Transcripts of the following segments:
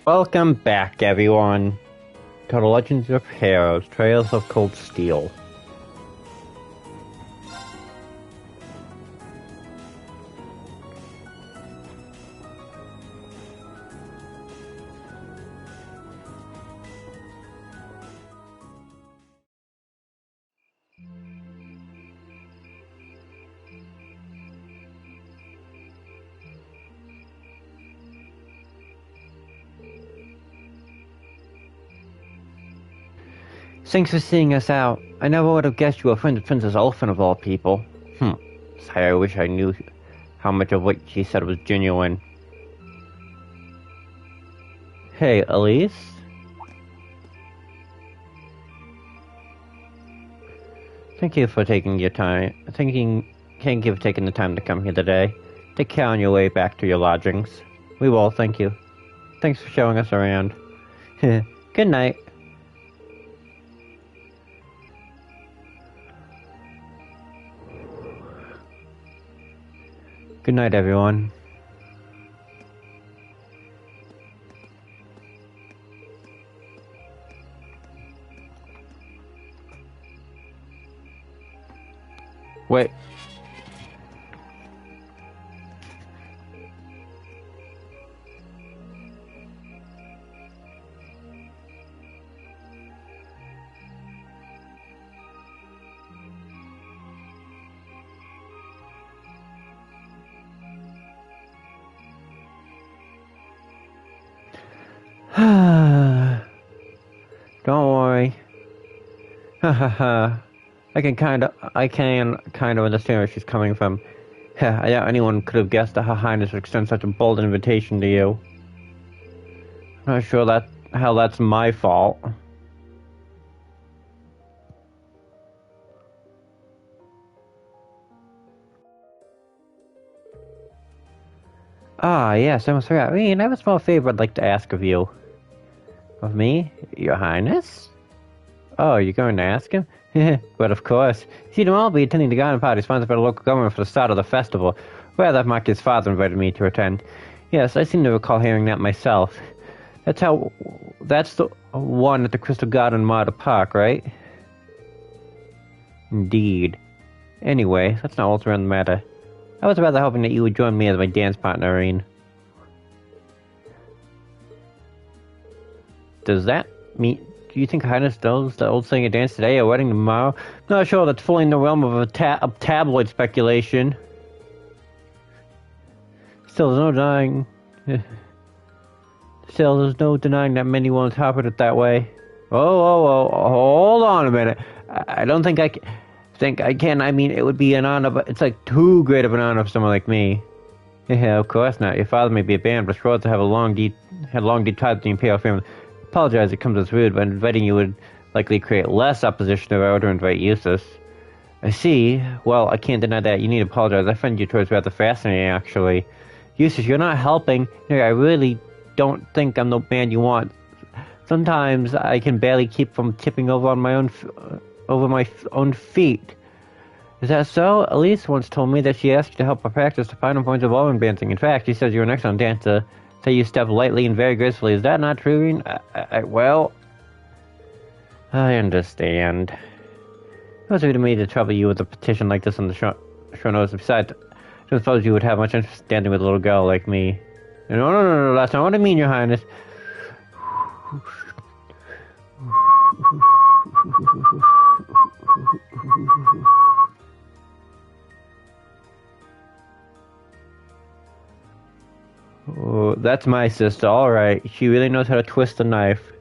Welcome back, everyone, to the Legends of Heroes, Trails of Cold Steel. Thanks for seeing us out. I never would have guessed you were a friend of Princess Elfin of all people. Sorry, I wish I knew how much of what she said was genuine. Hey, Elise? Thank you for taking your time. Thank you for taking the time to come here today. Take care on your way back to your lodgings. We will, thank you. Thanks for showing us around. Good night. Good night, everyone. Wait. Don't worry. I can kind of understand where she's coming from. I doubt anyone could have guessed that Her Highness would extend such a bold invitation to you. I'm not sure how that's my fault. Ah, yes, I almost forgot. I have a small favor I'd like to ask of you. Of me? Your Highness? Oh, you're going to ask him? But of course. See, tomorrow I'll be attending the garden party sponsored by the local government for the start of the festival. Well, that Maki's father invited me to attend. Yes, I seem to recall hearing that myself. That's the one at the Crystal Garden Marta Park, right? Indeed. Anyway, let's not alter on the matter. I was rather hoping that you would join me as my dance partner, Irene. Does that mean... Do you think Highness knows the old saying a dance today, a wedding tomorrow? Not sure that's fully in the realm of tabloid speculation. Still, there's no denying that many will interpret it that way. Oh, hold on a minute. I don't think I can. I mean, it would be an honor, but it's like too great of an honor for someone like me. Yeah, of course not. Your father may be a band, but sure to have long deep ties with the Imperial family. Apologize, it comes as rude, but inviting you would likely create less opposition if I were to invite Eustace. I see. Well, I can't deny that. You need to apologize. I find your choice rather fascinating, actually. Eustace, you're not helping. I really don't think I'm the man you want. Sometimes I can barely keep from tipping over on my own feet. Is that so? Elise once told me that she asked you to help her practice the final points of ballroom dancing. In fact, she says you're an excellent dancer. Say you step lightly and very gracefully. Is that not true, Irene? Well, I understand. It was to me to trouble you with a petition like this on the short notice. Besides, I don't suppose you would have much interest in dancing with a little girl like me. No, that's not what I mean, Your Highness. Oh, that's my sister, alright. She really knows how to twist a knife.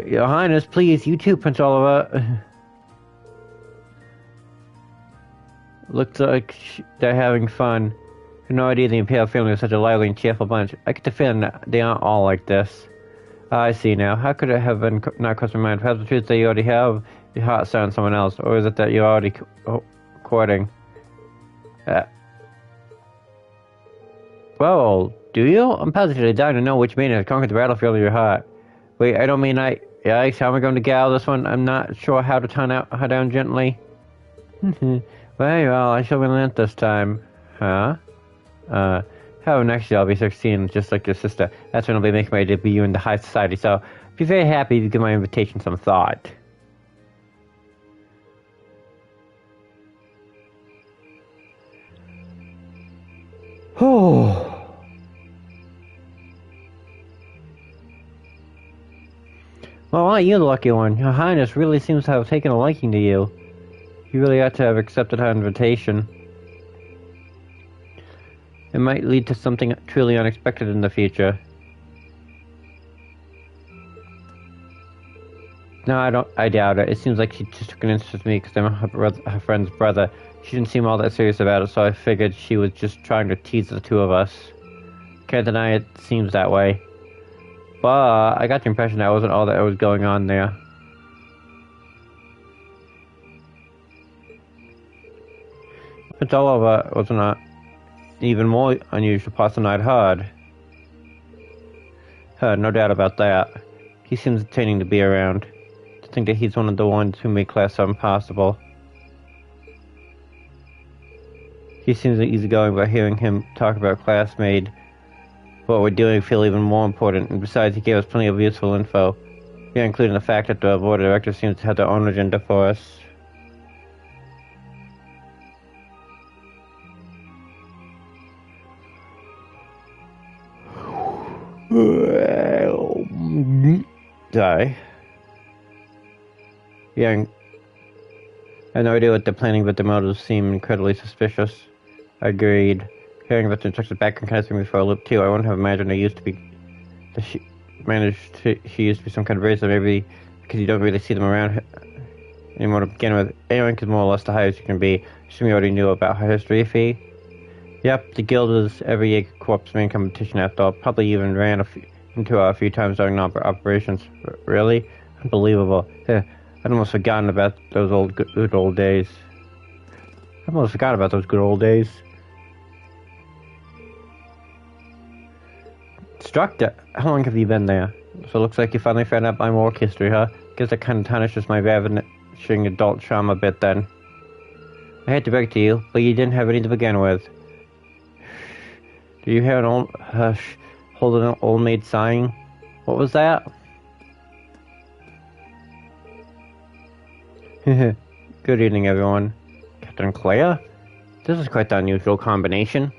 Your Highness, please, you too, Prince Oliver. Looks like they're having fun. I had no idea the Imperial family was such a lively and cheerful bunch. I get the feeling that they aren't all like this. I see now. How could it have been not crossed my mind? Perhaps the truth that you already have your heart set on someone else, or is it that you're already courting? Well, do you? I'm positively dying to know which man has conquered the battlefield of your heart. Wait, I don't mean Yikes, how am I going to gal this one? I'm not sure how to turn her down gently. Well, I shall relent this time. Huh? How Oh, next year I'll be 16, just like your sister. That's when I'll be making my debut in the high society, so be very happy to give my invitation some thought. Oh. Well, aren't you the lucky one? Your Highness really seems to have taken a liking to you. You really ought to have accepted her invitation. It might lead to something truly unexpected in the future. No, I doubt it. It seems like she just took an interest in me because I'm her friend's brother. She didn't seem all that serious about it, so I figured she was just trying to tease the two of us. Can't deny it seems that way. But I got the impression that wasn't all that was going on there. It's all over was not even more unusual person I'd heard. No doubt about that. He seems entertaining to be around. To think that he's one of the ones who make class so impossible. He seems easygoing, but hearing him talk about class made what we're doing feel even more important, and besides he gave us plenty of useful info. Yeah, including the fact that the board of directors seems to have their own agenda for us. Sorry. Yeah, I have no idea what they're planning, but the motives seem incredibly suspicious. Agreed. Hearing about the instructions back kind of threw me for a loop too. I wouldn't have imagined she used to be some kind of racer, maybe because you don't really see them around anymore to begin with. Anyone is more or less the highest you can be. Assume you already knew about her history, Fee. Yep, the guild is every year corpse main competition after all. Probably even ran into her a few times during operations. Really? Unbelievable. I'd almost forgotten about those good old days. I almost forgot about those good old days. Structure? How long have you been there? So it looks like you finally found out my work history, huh? Guess that kind of tarnishes my ravishing adult charm a bit then. I hate to break it to you, but you didn't have any to begin with. Do you hear an hold an old maid sighing? What was that? Good evening, everyone. Captain Claire? This is quite the unusual combination.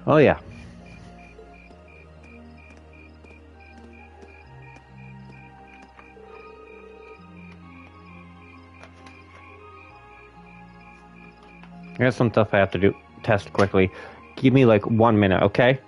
Oh yeah. I got some stuff I have to test quickly. Give me like 1 minute, okay?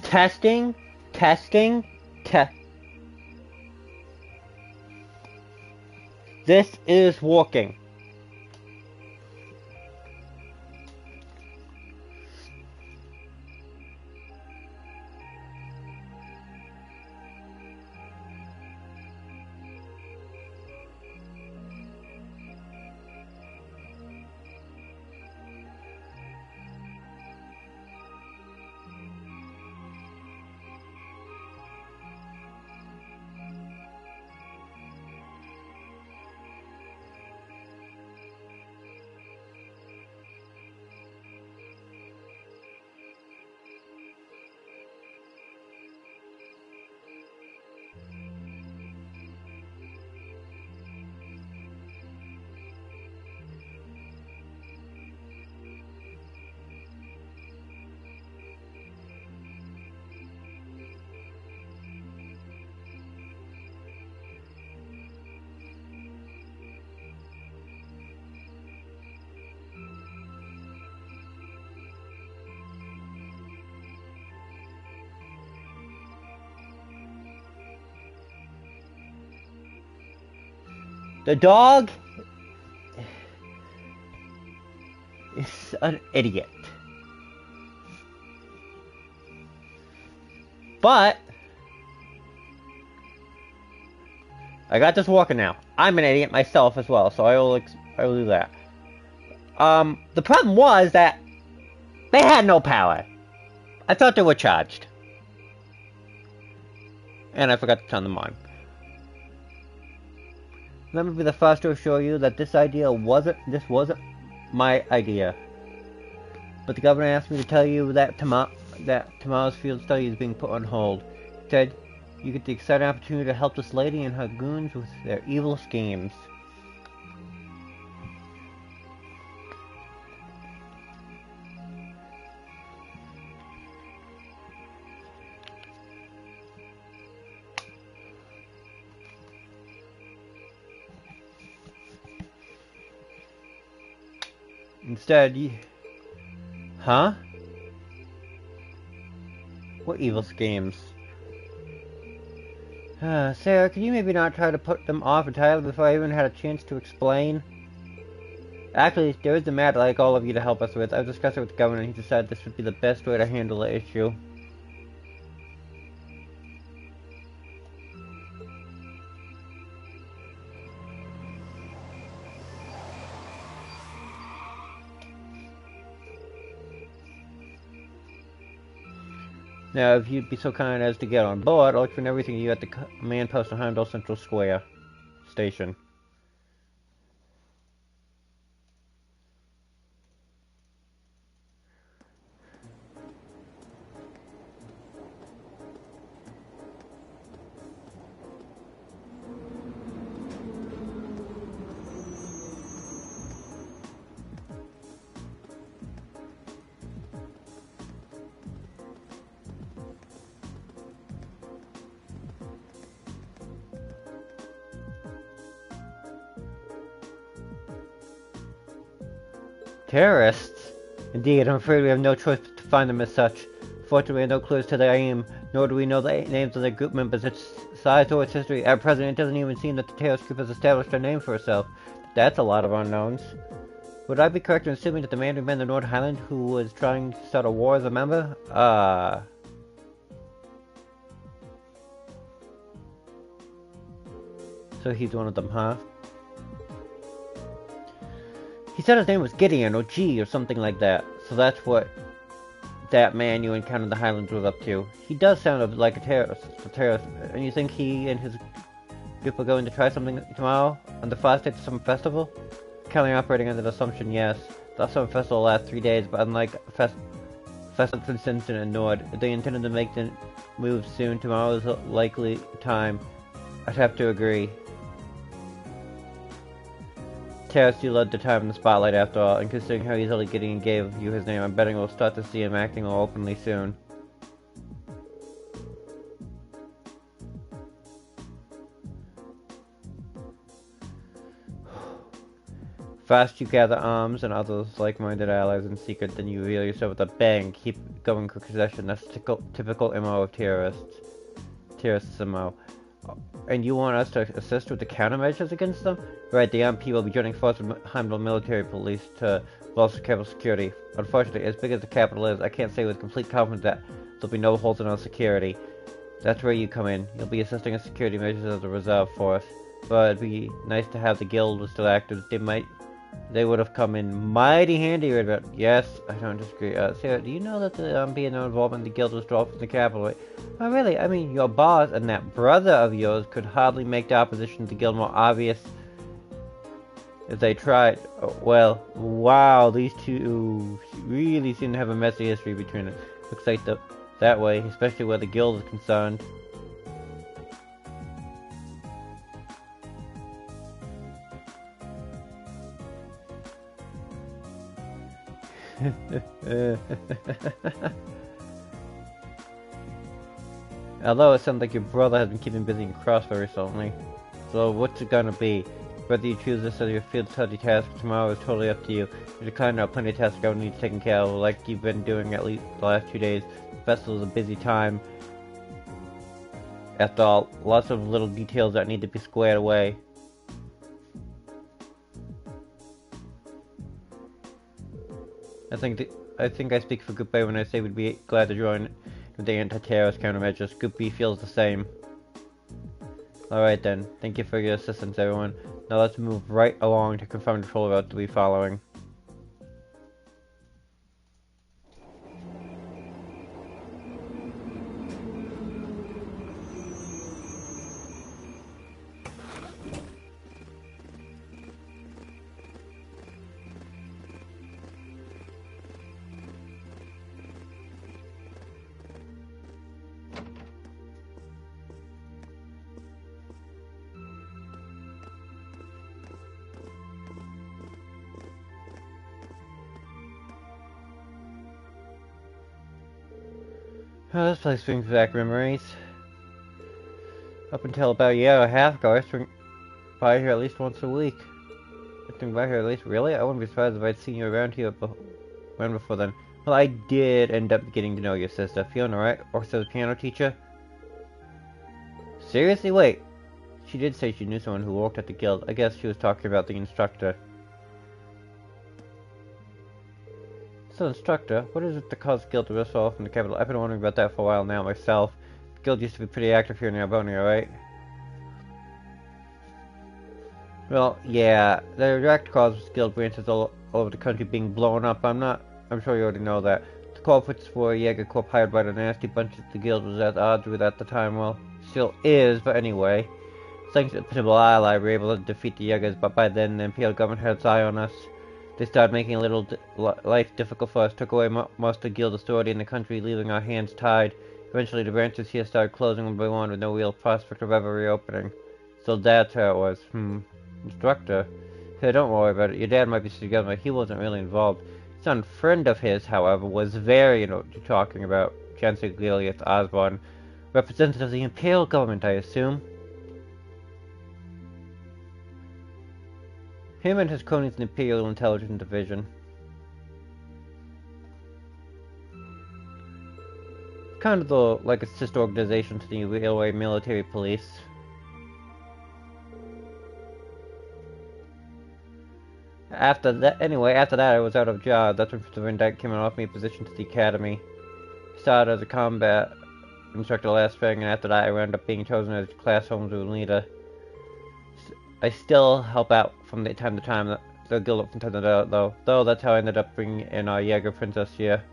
Testing, testing, test. This is working. The dog is an idiot. But I got this working now. I'm an idiot myself as well, so I will do that. The problem was that they had no power. I thought they were charged. And I forgot to turn them on. Let me be the first to assure you that this wasn't my idea. But the governor asked me to tell you that tomorrow's field study is being put on hold. He said you get the exciting opportunity to help this lady and her goons with their evil schemes. Instead, huh? What evil schemes? Sarah, could you maybe not try to put them off entirely before I even had a chance to explain? Actually, there is a matter I'd like all of you to help us with. I've discussed it with the governor and he decided this would be the best way to handle the issue. Now, if you'd be so kind as to get on board, I'll explain everything to you at the command post on Heimdall Central Square Station. Terrorists? Indeed, I'm afraid we have no choice but to find them as such. Fortunately, we have no clues to their aim, nor do we know the names of their group members, its size or its history. At present, it doesn't even seem that the terrorist group has established a name for itself. That's a lot of unknowns. Would I be correct in assuming that the man who manned the North Highland who was trying to start a war is a member? So he's one of them, huh? He said his name was Gideon, or G, or something like that. So that's what that man you encountered in the Highlands was up to. He does sound like a terrorist. And you think he and his group are going to try something tomorrow? On the first day to some festival? Currently operating under the assumption, yes. The Summer Festival will last 3 days, but unlike Festival since incident in Nord, if they intended to make the move soon, tomorrow is a likely time. I'd have to agree. Terrence, you led the time in the spotlight after all, and considering how easily Gideon gave you his name, I'm betting we'll start to see him acting more openly soon. First you gather arms and others like-minded allies in secret, then you reveal yourself with a bang, keep going quick succession. That's typical MO of terrorists. Terrorists MO. And you want us to assist with the countermeasures against them? Right, the MP will be joining forces with Heimdall military police to bolster capital security. Unfortunately, as big as the capital is, I can't say with complete confidence that there'll be no holes in our security. That's where you come in. You'll be assisting in security measures as a reserve force. But it'd be nice to have the guild was still active. They would have come in mighty handy right about. Yes, I don't disagree. Sarah, do you know that the being no involvement in the guild was dropped from the capital? Oh, really? I mean, your boss and that brother of yours could hardly make the opposition to the guild more obvious if they tried. Oh, well, wow, these two really seem to have a messy history between them. Looks like that way, especially where the guild is concerned. Although it sounds like your brother has been keeping busy in Crossbow recently. So what's it gonna be? Whether you choose this as your field study task tomorrow is totally up to you. If you decline, there are plenty of tasks I would need taken care of, like you've been doing at least the last 2 days. The festival is a busy time. After all, lots of little details that need to be squared away. I think I speak for Group A when I say we'd be glad to join with the anti-terrorist countermeasures. Group B feels the same. Alright then, thank you for your assistance everyone. Now let's move right along to confirm the control route to be following. Oh, this place brings back memories. Up until about a year and a half ago, I used to by here at least once a week. I think by here at least, really? I wouldn't be surprised if I'd seen you around here before then. Well, I did end up getting to know your sister, Fiona, right? Also the piano teacher? Seriously? Wait. She did say she knew someone who worked at the guild. I guess she was talking about the instructor. So, instructor, what is it that caused the guild to withdraw from the capital? I've been wondering about that for a while now myself. The guild used to be pretty active here in Albonia, right? Well, yeah, the direct cause was guild branches all over the country being blown up. I'm sure you already know that. The culprits were a Jaeger Corps hired by the nasty bunches the guild was at odds with at the time. Well, still is, but anyway. Thanks to the potential ally, we were able to defeat the Jaegers, but by then the Imperial government had its eye on us. They started making a little life difficult for us, took away most of the guild authority in the country, leaving our hands tied. Eventually the branches here started closing one by one with no real prospect of ever reopening. So that's how it was. Instructor? Hey, don't worry about it. Your dad might be together, but he wasn't really involved. Some friend of his, however, was very, you know what you're talking about. Chancellor Gilius Osborne. Representative of the Imperial government, I assume. Him and his cronies in the Imperial Intelligence Division. Kind of like a sister organization to the Railway Military Police. After that, I was out of job. That's when Mr. Van Dyke came and offered me a position to the academy. I started as a combat instructor last spring, and after that I wound up being chosen as class homeroom leader. I still help out from time to time, the guild up from time to time, though that's how I ended up bringing in our Jaeger princess here.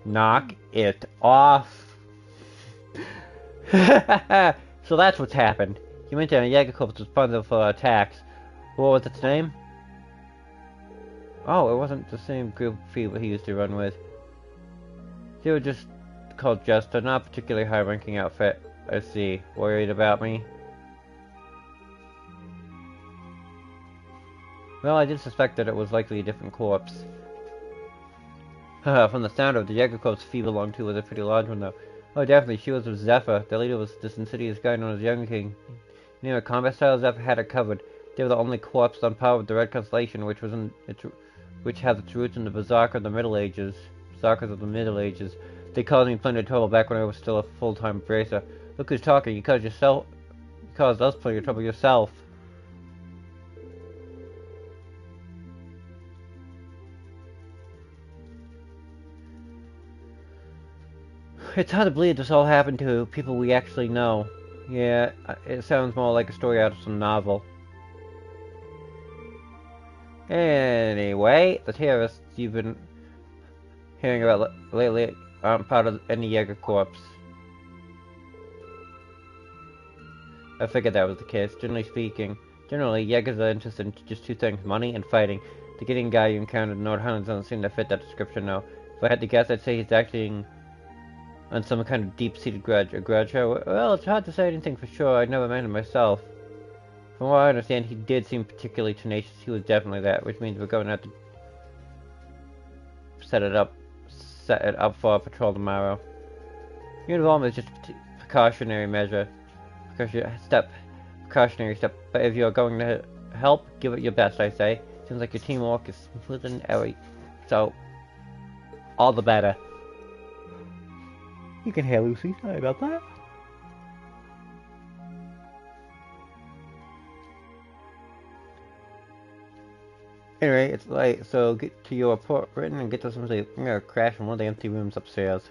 Knock it off. So that's what's happened. You mentioned a Jaeger Corps was responsible for attacks. What was its name? Oh, it wasn't the same group fever he used to run with. They were just called Jester, not a particularly high-ranking outfit. I see. Worried about me? Well, I did suspect that it was likely a different corpse. From the sound of it, the Jaeger Corps' fee belonged to was a pretty large one, though. Oh, definitely. She was with Zephyr. The leader was this insidious guy known as Young King. Near a combat style, Zephyr had it covered. They were the only corps on par with the Red Constellation, which has its roots in the Berserkers of the Middle Ages. Berserkers of the Middle Ages. They caused me plenty of trouble back when I was still a full-time bracer. Look who's talking. You caused us plenty of trouble yourself. It's hard to believe this all happened to people we actually know. Yeah, it sounds more like a story out of some novel. Anyway, the terrorists you've been hearing about lately aren't part of any Jaeger Corps. I figured that was the case. Generally, Jaegers are interested in just two things, money and fighting. The Gideon guy you encountered in Nordheims doesn't seem to fit that description, though. If I had to guess, I'd say he's acting on some kind of deep-seated grudge. A grudge? Well, it's hard to say anything for sure. I never met him myself. From what I understand, he did seem particularly tenacious. He was definitely that, which means we're going to have to set it up for a patrol tomorrow. Your involvement is just a precautionary measure. Precautionary step. But if you're going to help, give it your best, I say. Seems like your teamwork is smooth and airy. So, all the better. You can hear Lucy. Sorry about that. Anyway, it's late, so get to your report written and get to some sleep. I'm gonna crash in one of the empty rooms upstairs.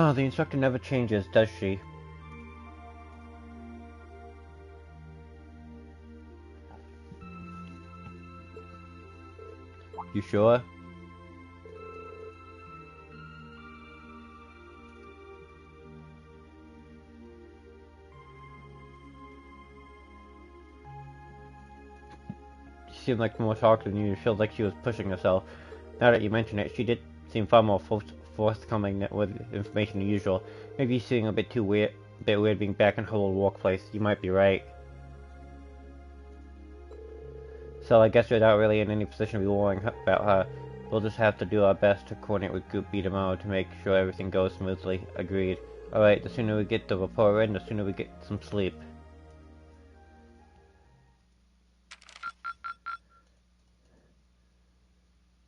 The instructor never changes, does she? You sure? She seemed like more talkative than you. It feels like she was pushing herself. Now that you mention it, she did seem far more forthcoming with information than usual. Maybe she's feeling a bit weird being back in her old workplace. You might be right. So I guess we're not really in any position to be worrying about her. We'll just have to do our best to coordinate with Group B tomorrow to make sure everything goes smoothly. Agreed. Alright, the sooner we get the report in, the sooner we get some sleep.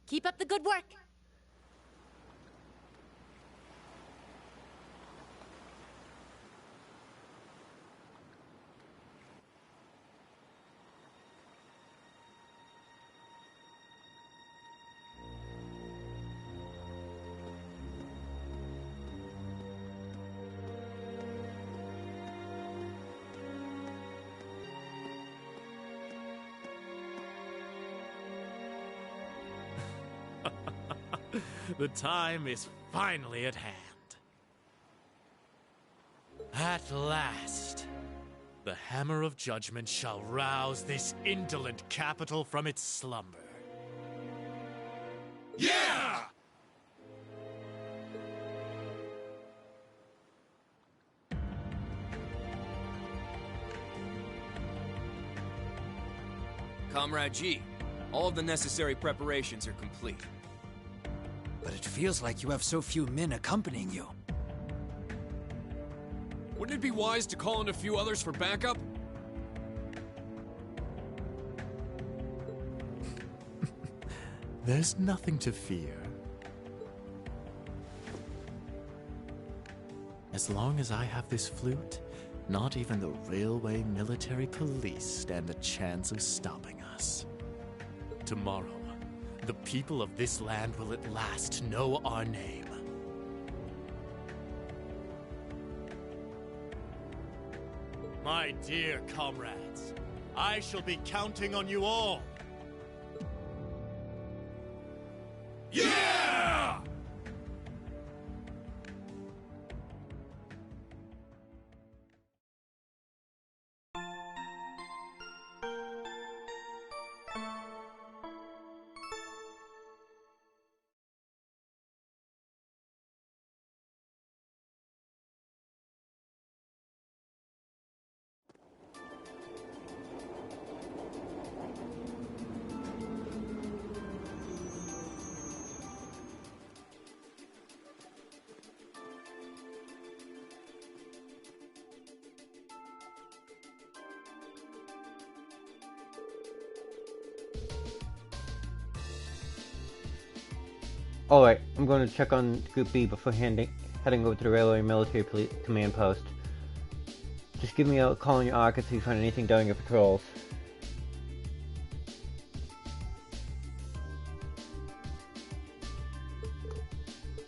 Keep up the good work. The time is finally at hand. At last, the Hammer of Judgment shall rouse this indolent capital from its slumber. Yeah! Comrade G, all of the necessary preparations are complete. But it feels like you have so few men accompanying you. Wouldn't it be wise to call in a few others for backup? There's nothing to fear. As long as I have this flute, not even the railway military police stand a chance of stopping us. Tomorrow, the people of this land will at last know our name. My dear comrades, I shall be counting on you all. Yeah! Alright, I'm going to check on Group B before heading over to the Railway Military Police Command Post. Just give me a call on your Arcus if you find anything during your patrols.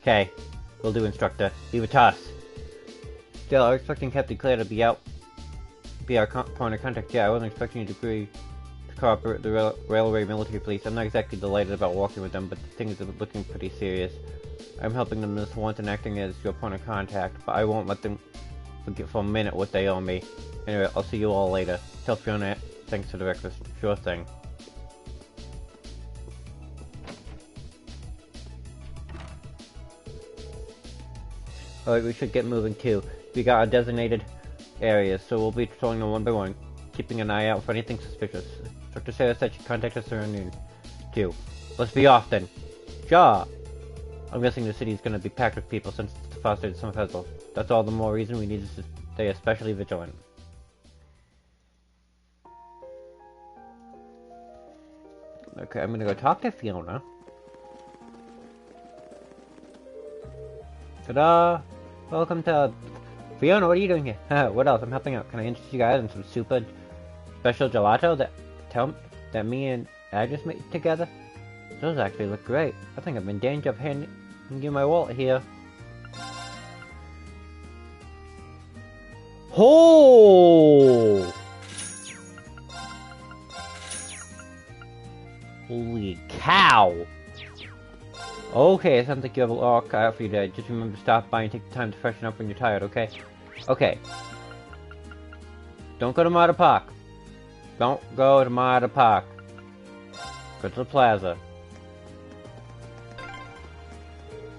Okay, will do, Instructor. Leave it to us. Still, I was expecting Captain Claire to be our point of contact. Yeah, I wasn't expecting you to agree to cooperate with the Railway Military Police. I'm not exactly delighted about working with them, but things are looking pretty serious. I'm helping them this once and acting as your point of contact, but I won't let them forget for a minute what they owe me. Anyway, I'll see you all later. Tell Fiona thanks for the breakfast. Sure thing. Alright, we should get moving too. We got our designated areas, so we'll be patrolling them one by one, keeping an eye out for anything suspicious. Dr. Sarah said she'd contact us around noon, too. Let's be off then. Ja! I'm guessing the city's gonna be packed with people since it's the first day of the summer festival. That's all the more reason we need to stay especially vigilant. Okay, I'm gonna go talk to Fiona. Ta-da! Welcome to... Fiona, what are you doing here? What else? I'm helping out. Can I interest you guys in some super special gelato that me and Agnes made together? Those actually look great. I think I'm in danger of handing you my wallet here. Oh! Holy cow! Okay, sounds like you have a lot cut out for you today. Just remember to stop by and take the time to freshen up when you're tired, okay? Okay. Don't go to Marta Park. Don't go to Marta Park. Go to the plaza.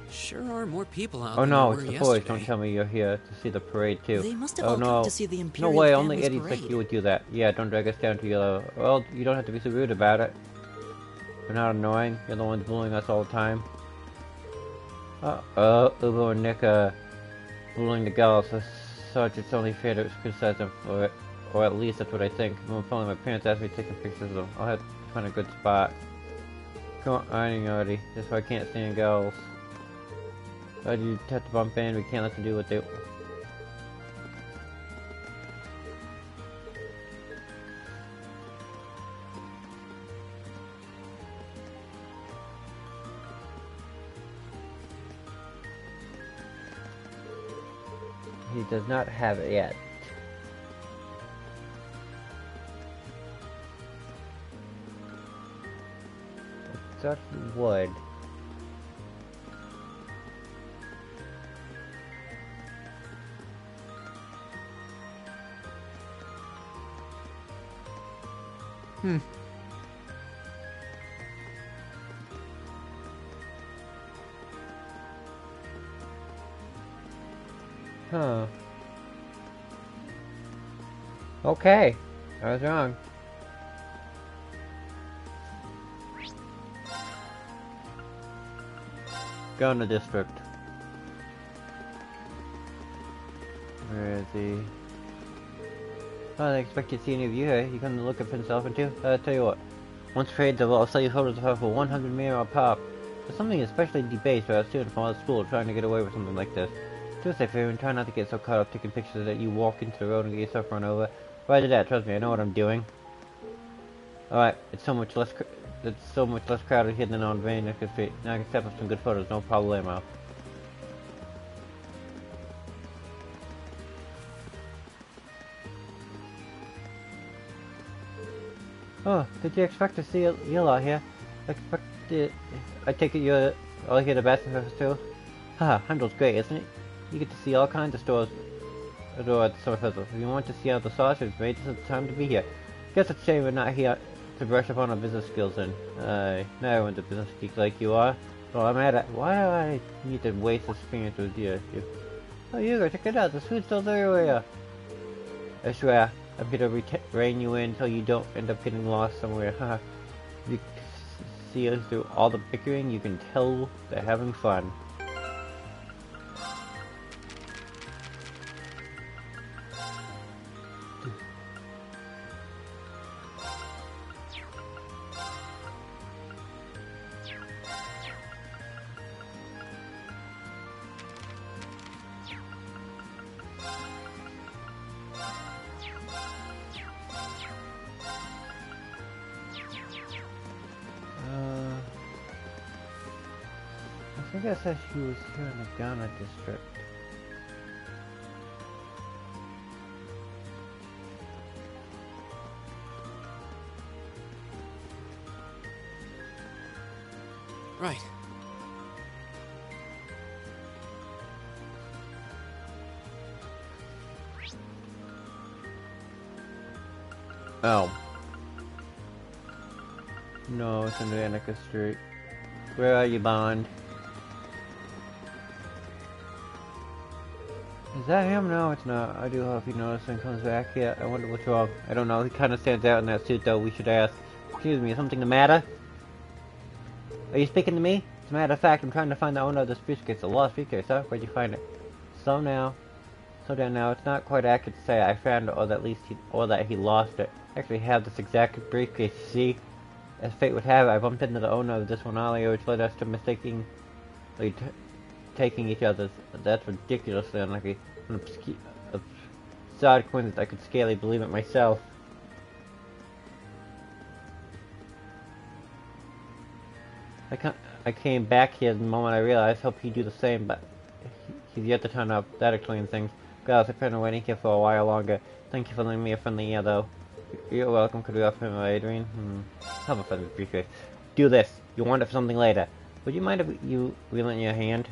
Sure are more people out Oh than no, there it's were the boys. yesterday. Don't tell me you're here to see the parade too. They must have Oh all no. come to see the No Imperial way, only family's idiots parade. like you would do that. Yeah, don't drag us down to your level. Well, you don't have to be so rude about it. We're not annoying. You're the ones bullying us all the time. Ubo and Nick are bullying the girls. As such, it's only fair to criticize them for it. Or at least that's what I think. When finally my parents asked me to take some pictures of them, I'll have to find a good spot. Come on, ironing already. That's why I can't stand girls. But you have to bump in, we can't let them do what they... He does not have it yet. Such wood. Huh. Okay. I was wrong. Go in the district. Where is he? Oh, I expect to see any of you here. You come to look at Prince Elephant too? Tell you what. Once paid, I'll sell you photos of her for 100 mirror pop. There's something especially debased about a student from out of school trying to get away with something like this. Do us a favor and try not to get so caught up taking pictures that you walk into the road and get yourself run over. Roger that, trust me, I know what I'm doing. Alright, it's so much less crowded here than on Van Necker Street. Now I can step up some good photos, no problemo. Oh, did you expect to see you out here? I take it you're all here to Bastion Fest too? Haha, Heimdall's great, isn't it? You get to see all kinds of stores at the Summer Festival. If you want to see how the sausage is made, this is the time to be here. Guess it's a shame we're not here to brush up on our business skills then. Not everyone's a business geek like you are. Well, I'm at it. Why do I need to waste this experience with you? Oh, Hugo, check it out. The food stores everywhere. I swear, I'm here to rein you in until you don't end up getting lost somewhere. Haha. You see us through all the bickering, you can tell they're having fun. I guess that she was here in the Ghana district. Right. Oh. No, it's in Annika Street. Where are you, Bond? Is that him? No, it's not. I do hope he notices and comes back. Yeah, I wonder what's wrong. I don't know. He kind of stands out in that suit, though. We should ask. Excuse me, is something the matter? Are you speaking to me? As a matter of fact, I'm trying to find the owner of this briefcase. The lost briefcase, huh? Where'd you find it? Slow down now. It's not quite accurate to say I found it, or that at least that he lost it. I actually have this exact briefcase. See, as fate would have it, I bumped into the owner of this one earlier, which led us to mistakenly taking each other's. That's ridiculously unlucky. An absurd coincidence. I could scarcely believe it myself. I came back here the moment I realized. Hope he'd do the same, but he's yet to turn up. That explains things. God, I've been waiting here for a while longer. Thank you for lending me a friendly ear, though. You're welcome. Could we offer him Adrian? Have a friendly briefcase. Do this. You'll want it for something later. Would you mind if you relent your hand?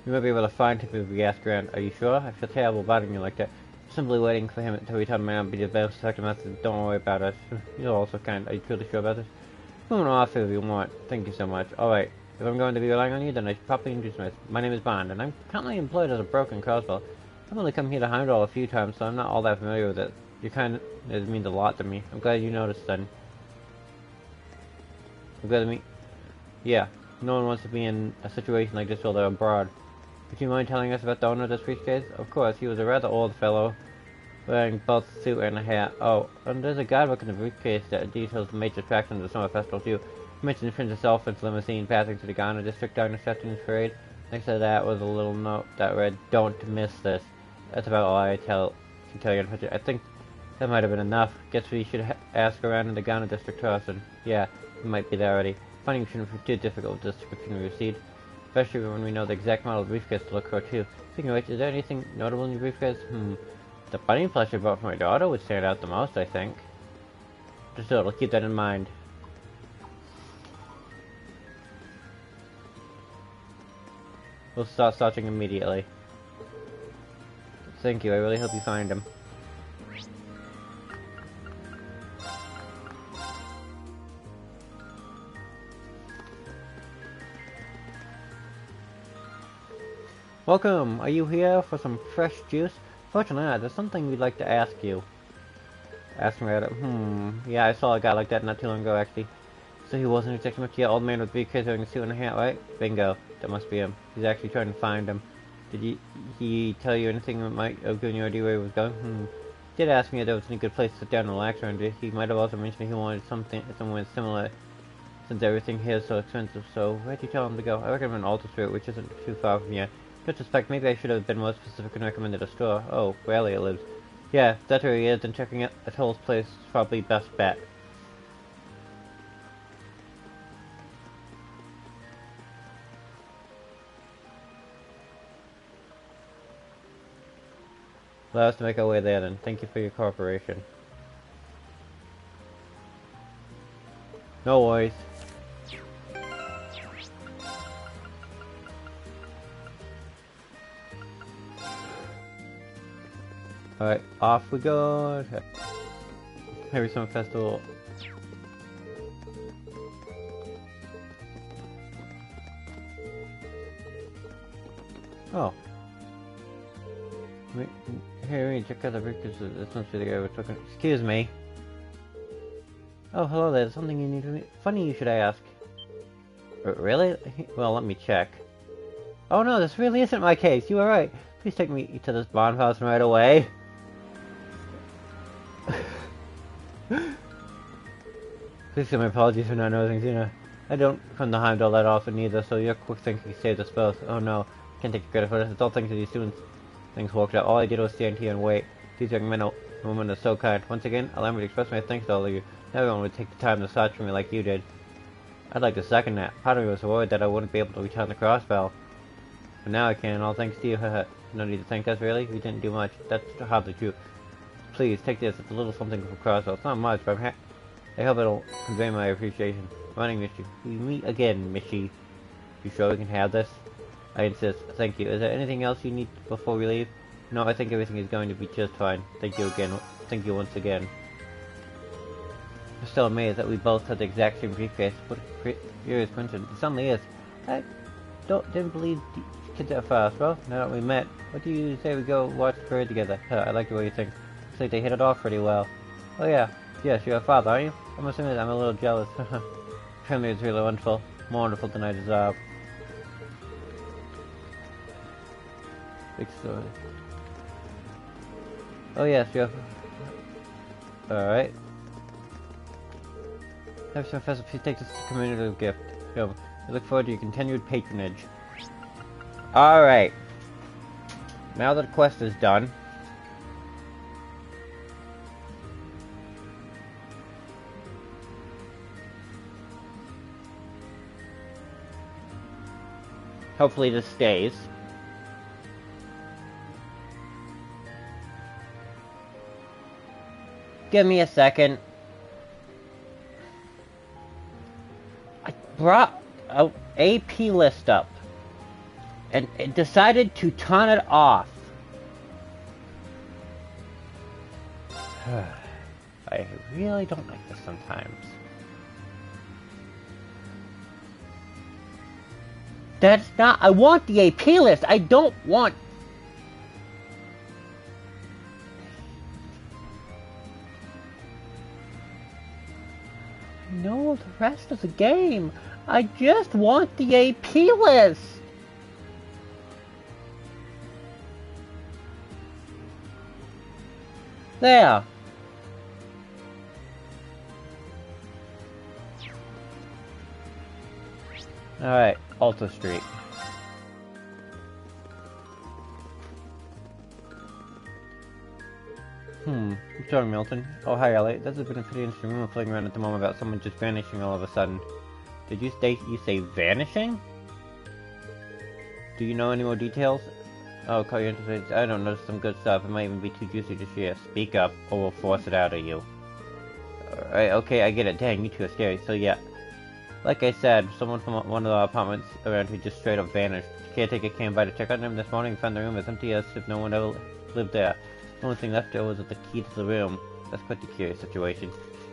You might be able to find him if we ask around. Are you sure? I feel terrible bothering you like that. Simply waiting for him until we tell him might not be the best effective method. Don't worry about us. You're also kind. Are you truly sure about this? I'm going to offer if you want. Thank you so much. Alright. If I'm going to be relying on you, then I should probably introduce myself. My name is Bond, and I'm currently employed as a broker in Carswell. I've only come here to Heimdall a few times, so I'm not all that familiar with it. It means a lot to me. I'm glad you noticed then. I'm glad to meet... Yeah. No one wants to be in a situation like this while they're abroad. Would you mind telling us about the owner of this briefcase? Of course, he was a rather old fellow, wearing both a suit and a hat. Oh, and there's a guidebook in the briefcase that details the major attractions of the summer festival too. You mentioned Princess Elephant's limousine passing through the Ghana district during this afternoon's parade. Next to that was a little note that read, "Don't miss this." That's about all I can tell you. I think that might have been enough. Guess we should ask around in the Ghana district person. Yeah, it might be there already. Finding shouldn't be too difficult with the description we received. Especially when we know the exact model of the briefcase to look for too. Speaking of which, is there anything notable in your briefcase? The bunny plush I bought for my daughter would stand out the most, I think. Just a little, keep that in mind. We'll start searching immediately. Thank you, I really hope you find him. Welcome! Are you here for some fresh juice? Fortunately, there's something we'd like to ask you. Ask me about it. Yeah, I saw a guy like that not too long ago, actually. So he wasn't exactly much. Yeah, old man with big kids wearing a suit and a hat, right? Bingo. That must be him. He's actually trying to find him. Did he tell you anything that might have given you an idea where he was going? He did ask me if there was any good place to sit down and relax around it. He might have also mentioned he wanted somewhere similar, since everything here is so expensive. So, where'd you tell him to go? I recommend Alta Street, which isn't too far from here. In retrospect, maybe I should have been more specific and recommended a store. Oh, where Elliot lives. Yeah, if that's where he is, then checking out Atoll's place is probably best bet. Allow us to make our way there then. Thank you for your cooperation. No worries. Alright, off we go. Heavy Summer Festival. Oh. Hey, check out the briefcase. This must be the guy we're talking. Excuse me. Oh, hello there. There's something you need from me. Funny you should ask. Really? Well, let me check. Oh no, this really isn't my case. You are right. Please take me to this Bond house right away. Please give my apologies for not noticing sooner. I don't come to Heimdall that often either, so your quick thinking saved us both. Oh no, can't take credit for this. It's all thanks to these students. Things worked out. All I did was stand here and wait. These young men and women are so kind. Once again, allow me to express my thanks to all of you. No one would take the time to search for me like you did. I'd like to second that. Part of me was worried that I wouldn't be able to return the crossbow. But now I can, all thanks to you. No need to thank us, really? We didn't do much. That's hardly true. Please, take this. It's a little something from crossbow. It's not much, but I hope it'll convey my appreciation. Running, Mishy. We meet again, Mishy. You sure we can have this? I insist. Thank you. Is there anything else you need before we leave? No, I think everything is going to be just fine. Thank you again. Thank you once again. I'm still amazed that we both had the exact same briefcase. What a curious coincidence. It certainly is. I didn't believe the kids at first. Well, now that we met, what do you say we go watch the parade together? I like the way you think. Looks like they hit it off pretty well. Oh yeah. Yes, you're a father, aren't you? I must admit, I'm a little jealous. Family is really wonderful. More wonderful than I deserve. Big story. Oh yes, you're... Alright. Have some Professor, please take this as a commemorative gift. Yo, I look forward to your continued patronage. Alright. Now that the quest is done. Hopefully this stays. Give me a second. I brought a AP list up and it decided to turn it off. I really don't like this sometimes. That's not... I want the AP list! I don't want... I know the rest of the game. I just want the AP list! There. Alright, Alta Street. Sorry, Milton. Oh, hi, Elliot. This has been a pretty interesting rumor floating around at the moment about someone just vanishing all of a sudden. Did you say vanishing? Do you know any more details? Oh, call you interested. I don't know, some good stuff. It might even be too juicy to share. Speak up, or we'll force it out of you. Alright, okay, I get it. Dang, you two are scary. So yeah. Like I said, someone from one of the apartments around here just straight up vanished. The caretaker came by to check on him this morning and found the room as empty as if no one ever lived there. The only thing left there was the key to the room. That's quite a curious situation.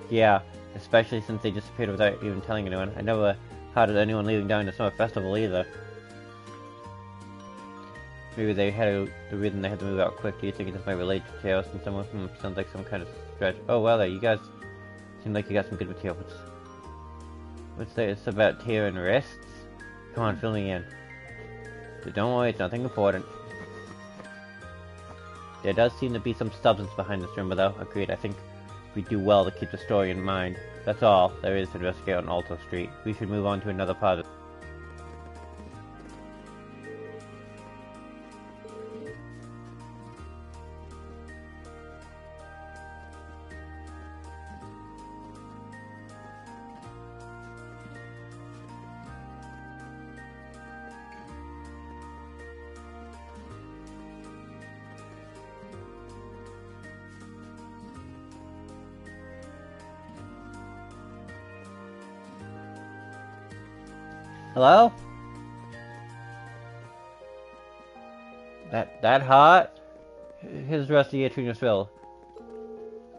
Yeah, especially since they disappeared without even telling anyone. I never heard of anyone leaving during the summer festival either. Maybe they had the reason they had to move out quick. Do you think this might relate to chaos in some way? Sounds like some kind of stretch. Oh well, there, you guys seem like you got some good material. What's this about tear and wrists? Come on, fill me in. But don't worry, it's nothing important. There does seem to be some substance behind this rumor, though. Agreed. I think we do well to keep the story in mind. That's all there is to investigate on Alta Street. We should move on to another part of it. Hello? That hot? Here's the rest of your tuner's fill.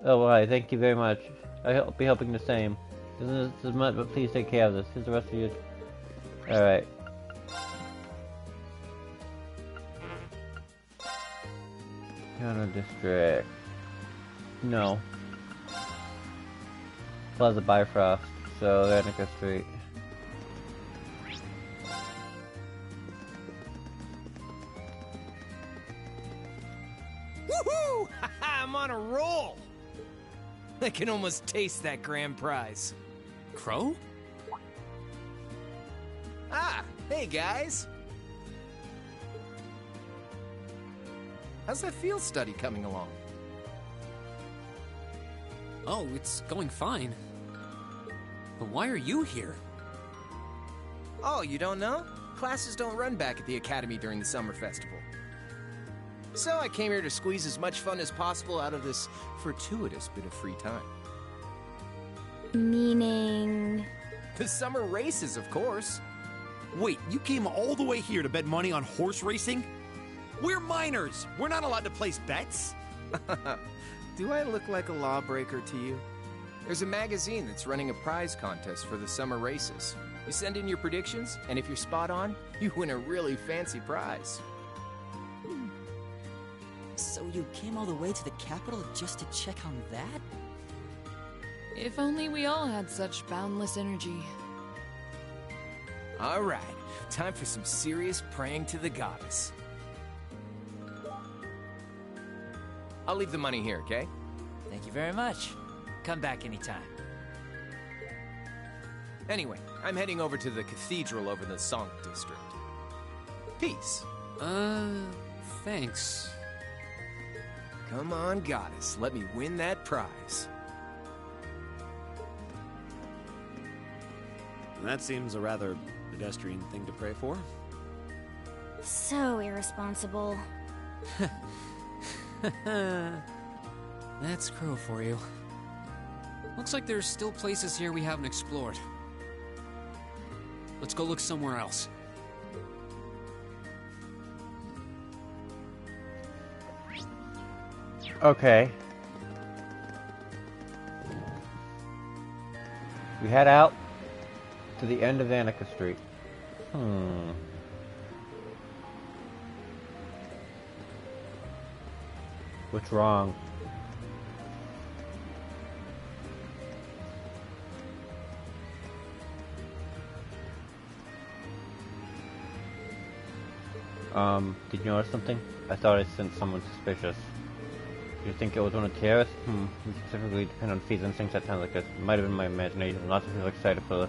Oh, right, thank you very much. I'll be helping the same. Isn't this as much, but please take care of this. Here's the rest of your... Alright. Counter District. No. Plaza Bifrost. So, Veronica Street. Woohoo! I'm on a roll! I can almost taste that grand prize. Crow? Ah, hey guys! How's that field study coming along? Oh, it's going fine. But why are you here? Oh, you don't know? Classes don't run back at the academy during the summer festival. So I came here to squeeze as much fun as possible out of this fortuitous bit of free time. Meaning... The summer races, of course. Wait, you came all the way here to bet money on horse racing? We're minors! We're not allowed to place bets? Do I look like a lawbreaker to you? There's a magazine that's running a prize contest for the summer races. You send in your predictions, and if you're spot on, you win a really fancy prize. So you came all the way to the capital just to check on that? If only we all had such boundless energy. All right, time for some serious praying to the goddess. I'll leave the money here, okay? Thank you very much. Come back anytime. Anyway, I'm heading over to the cathedral over in the Song district. Peace. Thanks. Come on, goddess, let me win that prize. That seems a rather pedestrian thing to pray for. So irresponsible. That's Crow for you. Looks like there's still places here we haven't explored. Let's go look somewhere else. Okay. We head out to the end of Annika Street. What's wrong? Did you notice something? I thought I sensed someone suspicious. Do you think it was one of the terrorists? We specifically depend on Fee's instincts at times like this. It might have been my imagination. Lots of people excited for the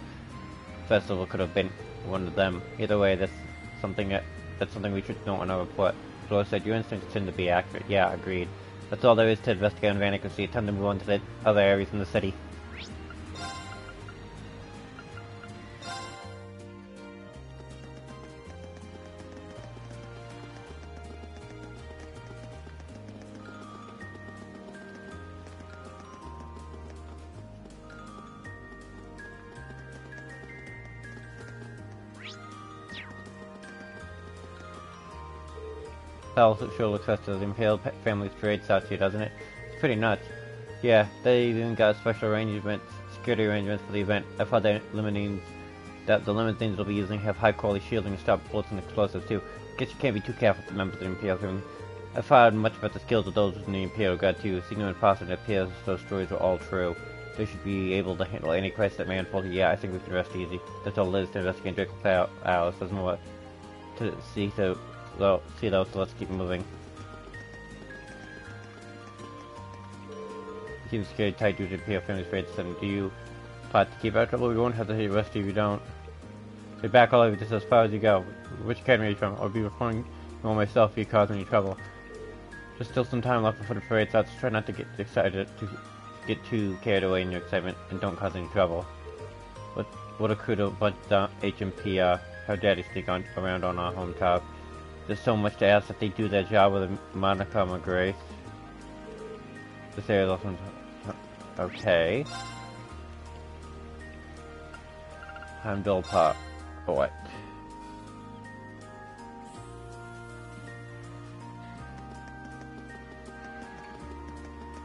festival could have been one of them. Either way, that's something we should note on our report. Flora said your instincts tend to be accurate. Yeah, agreed. That's all there is to investigate on Vanica Street. Time to move on to the other areas in the city. It sure looks like the Imperial family's trade south here, doesn't it? It's pretty nuts. Yeah, they even got special security arrangements for the event. I've heard that the limousines they'll be using have high quality shielding to stop bullets and explosives too. Guess you can't be too careful with the members of the Imperial family. I've heard much about the skills of those within the Imperial Guard too. Seeing them in person, it appears those stories are all true. They should be able to handle any crisis that may unfold. Yeah, I think we can rest easy. That's all Liz to investigate Draco Alice. There's more to see, so let's keep moving. Keep security tight due to the Imperial family's raid system. Do you plot to keep out trouble? We won't have to hit arrest you if you don't. Stay back all over just as far as you go. Which academy are you from? I'll be reporting you on myself if you cause any trouble. There's still some time left before the parade starts. Try not to get get too carried away in your excitement, and don't cause any trouble. What a kudo bunch HMP how daddy sneak around on our home top. There's so much to ask that they do their job with a modicum of grace. This area is also... Okay. Heimdall Park. What?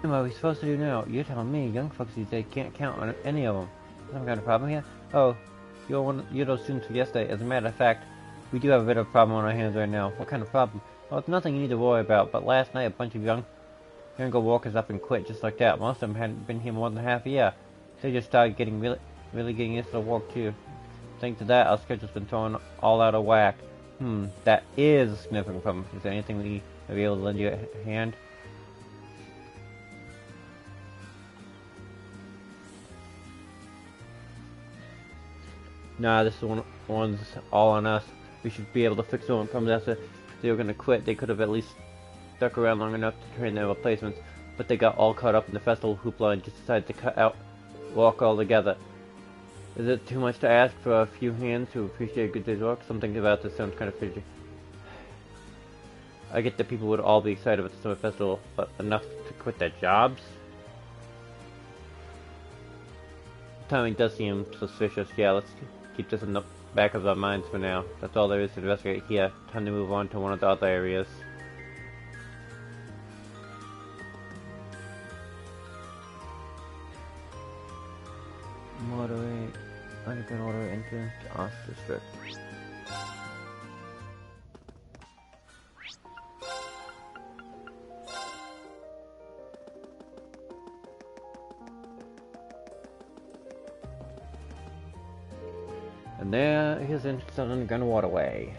What are we supposed to do now? You're telling me young folks these days can't count on any of them. Some kind of problem here? Oh, you're those students from yesterday. As a matter of fact, we do have a bit of a problem on our hands right now. What kind of problem? Well, it's nothing you need to worry about, but last night a bunch of younger walkers up and quit just like that. Most of them hadn't been here more than half a year. They just started getting really getting used to the walk too. Thanks to that, our schedule's been thrown all out of whack. That is a significant problem. Is there anything we may be able to lend you a hand? Nah, this one's all on us. We should be able to fix it when it comes after they were going to quit. They could have at least stuck around long enough to train their replacements. but they got all caught up in the festival hoopla and just decided to cut out walk altogether. Is it too much to ask for a few hands who appreciate a good day's work? Something about this sounds kind of fishy. I get that people would all be excited about the summer festival, but enough to quit their jobs? Timing does seem suspicious. Yeah, let's keep this in the back of our minds for now. That's all there is to investigate here. Time to move on to one of the other areas. Moderate. Underground order entrance to Oz District. And there is entrance on Underground Waterway.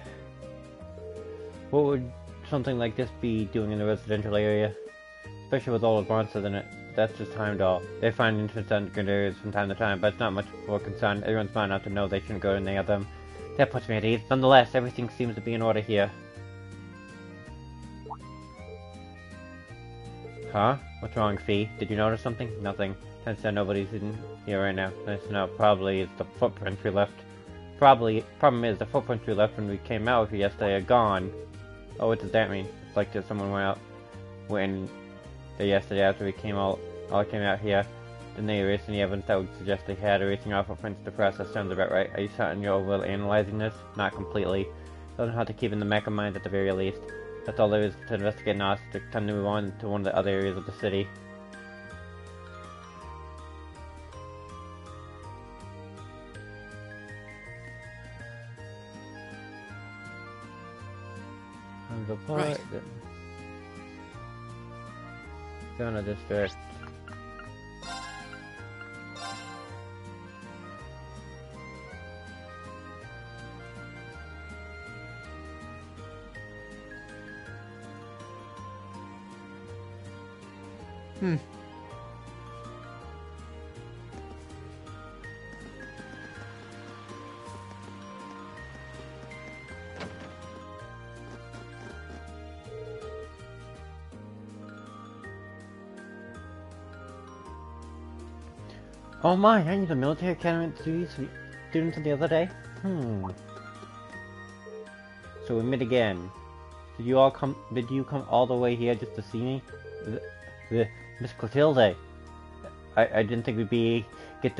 What would something like this be doing in a residential area? Especially with all the monsters in it. That's just timed all. They find entrance on underground areas from time to time, but it's not much for concern. Everyone's smart enough to know they shouldn't go near them. That puts me at ease. Nonetheless, everything seems to be in order here. Huh? What's wrong, Fee? Did you notice something? Nothing. Turns out nobody's in here right now. Nice to know. Probably it's the footprints we left. Problem is, the footprints we left when we came out here yesterday are gone. Oh, what does that mean? It's like that someone went there yesterday after we came out here. Then they erased any evidence that would suggest they had erasing our footprints to process. Sounds about right. Are you certain you're over analyzing this? Not completely. Doesn't have to keep in the back of mind at the very least. That's all there is to investigate now. It's time to move on to one of the other areas of the city. Right. Gunner District. Oh my, I need a military academy students the other day? So we meet again. Did you come all the way here just to see me? Miss Clotilde. I didn't think we'd get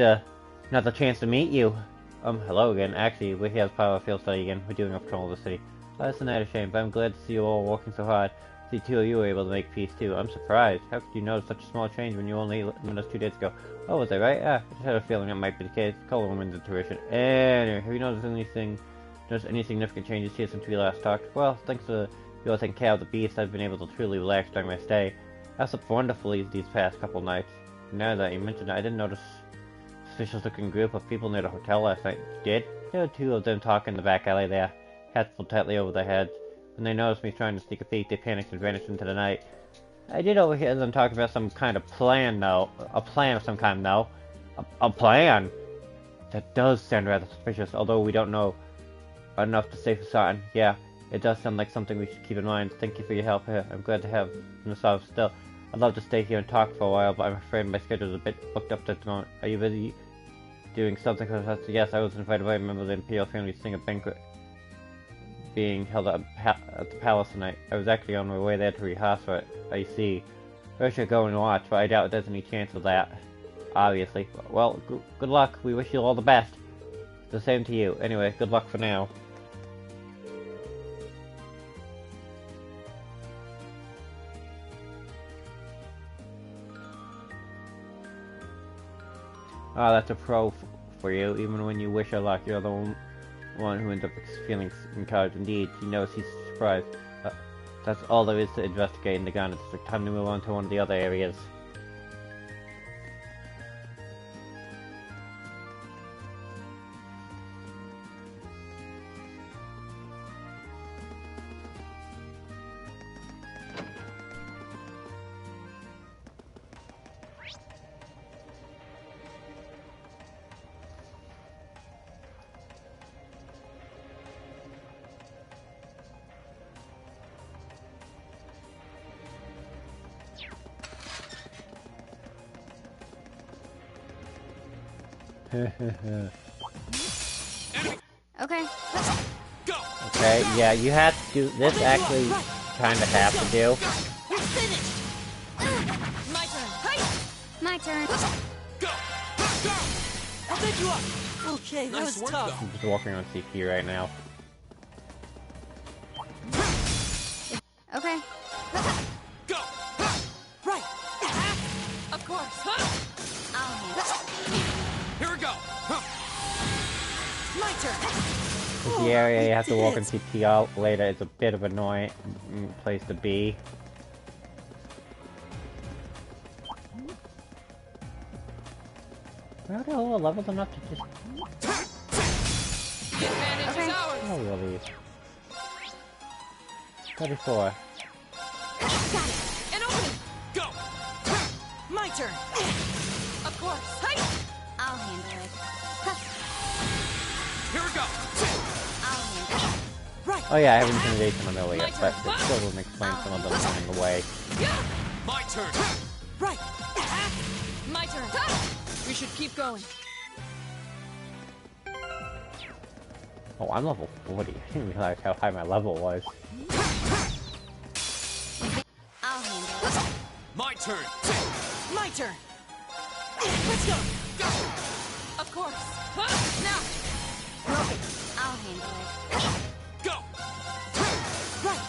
another chance to meet you. Hello again. Actually, we're here as part of our field study again. We're doing a patrol of the city. That's not a shame, but I'm glad to see you all working so hard. See, two of you were able to make peace too. I'm surprised. How could you notice such a small change when you only met us 2 days ago? Oh, was I right? I just had a feeling that might be the case. Call a woman's intuition. Anyway, have you noticed any significant changes here since we last talked? Well, thanks to you all taking care of the beast, I've been able to truly relax during my stay. I slept wonderfully these past couple nights. Now that you mentioned it, I didn't notice a suspicious-looking group of people near the hotel last night. Did? There were 2 of them talking in the back alley there, hats pulled tightly over their heads. When they noticed me trying to sneak a peek, they panicked and vanished into the night. I did overhear them talking about some kind of plan, though. A plan of some kind, though. A plan? That does sound rather suspicious, although we don't know enough to say for certain. Yeah, it does sound like something we should keep in mind. Thank you for your help here. I'm glad to have myself still. I'd love to stay here and talk for a while, but I'm afraid my schedule is a bit booked up at the moment. Are you busy doing something for us? Yes, I was invited by a member of the Imperial family to sing a banquet being held at the palace tonight. I was actually on my way there to rehearse for it. I see. I should go and watch, but I doubt there's any chance of that. Obviously. Well, good luck. We wish you all the best. The same to you. Anyway, good luck for now. Ah, that's a pro for you. Even when you wish her luck, you're the one who ends up feeling encouraged. Indeed, he knows he's surprised. That's all there is to investigate in the Ghana District. Time to move on to one of the other areas. Okay. Go! Okay, yeah, you have to do this. Actually, kind of have to do. My turn. My turn. Go! Go! I'll pick you up. Okay, that Nice was work, tough. I'm just walking on CP right now. Okay. Go! Right. Of course. I'll handle it. Here we go! Huh. My turn. The area you have to walk did in it. CP out later is a bit of an annoying place to be. Are they all levels enough to just... The advantage Okay. is ours. Oh, really? 34. An opening. Go! My turn. Of course. I'll handle it. Here we go! I'll handle it. Right. Oh yeah, I have intimidation on earlier, My but turn. it still doesn't explain some of them running away. My turn! Right. My turn. We should keep going. Oh, I'm level 40. I didn't realize how high my level was. I'll handle it. My turn! My turn. Let's go. Go! Of course. Now. I'll handle it. Go! Right.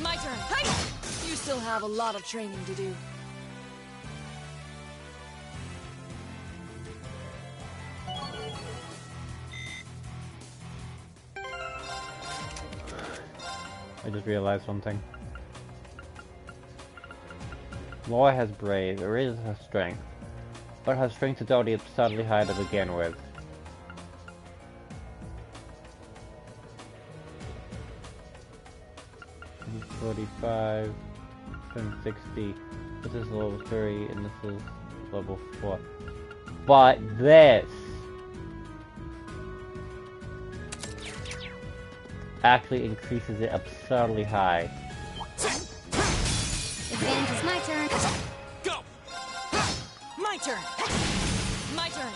My turn. You still have a lot of training to do. I just realized something. Laura has brave, or is her strength, but her strength is already absurdly high to begin with. He's 45, 760. This is level 3, and this is level 4. But this actually increases it absurdly high. Advantage is my turn. Go! My turn. My turn.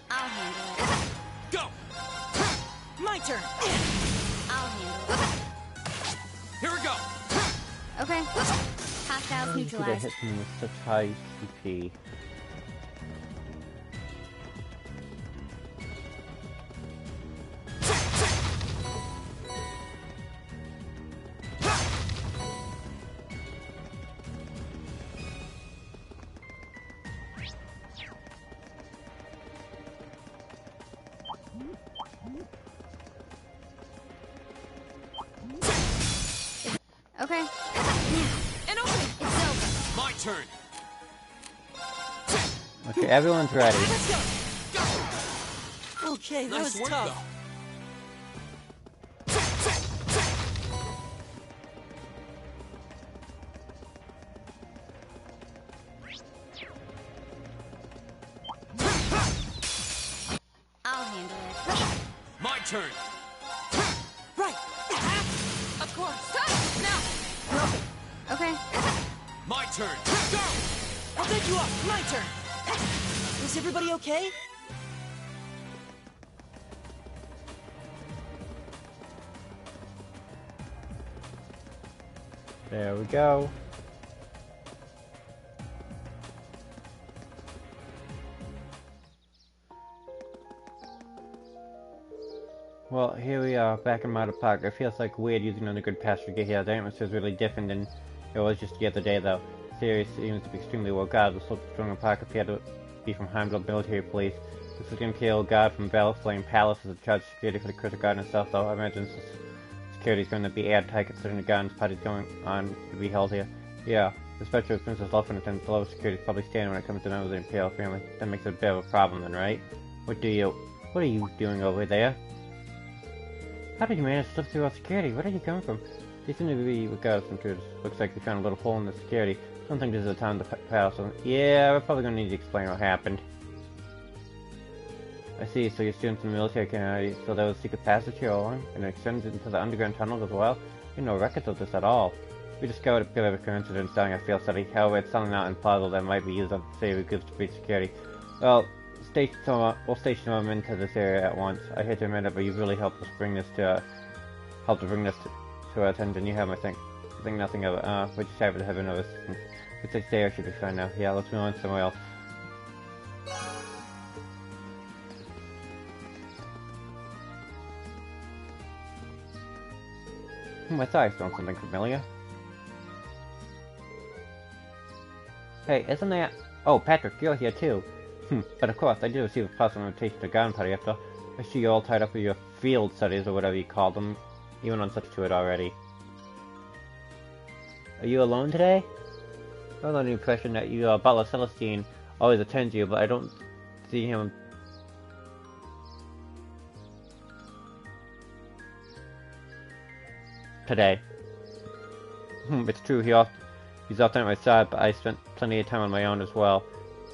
I'll handle it. Go! My turn. I'll handle it. Here we go! Okay. Hostiles How did you neutralized. hit me with such high CP? Okay. An opening. It's over. My turn! Okay, everyone's ready. Let's go. Okay, that Nice was work, tough. I'll handle it. My turn! Right. Of course. Now. Okay. My turn! Go! I'll pick you up. My turn. Is everybody okay? There we go. Well, here we are, back in Marta Park. It feels like weird using another good pass to get here. The atmosphere is really different than it was just the other day, though. Sirius seems to be extremely well guarded. The soldiers from the park appear to be from Heimdall military police. This is the Imperial Guard from Battleflame Palace is in charge of security for the Crystal Garden itself, though. I imagine security is going to be airtight considering the Garden's party is going on to be held here. Yeah, especially with Princess Luffin and below security is probably standing when it comes to members of the Imperial family. That makes it a bit of a problem then, right? What are you doing over there? How did you manage to slip through our security? Where did you come from? They seem to be regardless of intruders. Looks like we found a little hole in the security. Don't think this is the time to pass on. Yeah, we're probably gonna need to explain what happened. I see, so your students in the military can so there was a secret passage here all along, and it extends into the underground tunnels as well? We have no records of this at all. We discovered a bit of a coincidence during a field study. However, it's something not implausible that might be used to save goods to breach security. Well, we'll station them into this area at once. I hate to admit it, but you've really helped us bring this to our attention. You have, I think nothing of it. We're just happy to have another assistance. Looks like Sarah should be fine now. Yeah, let's move on somewhere else. I thought I saw something familiar. Hey, isn't that... Oh, Patrick, you're here too. But of course, I did receive a personal invitation to garden party after. I see you're all tied up with your field studies, or whatever you call them. You went on such to it already. Are you alone today? I was under the impression that your butler Celestine always attends you, but I don't see him... today. It's true, he's often at my side, but I spent plenty of time on my own as well.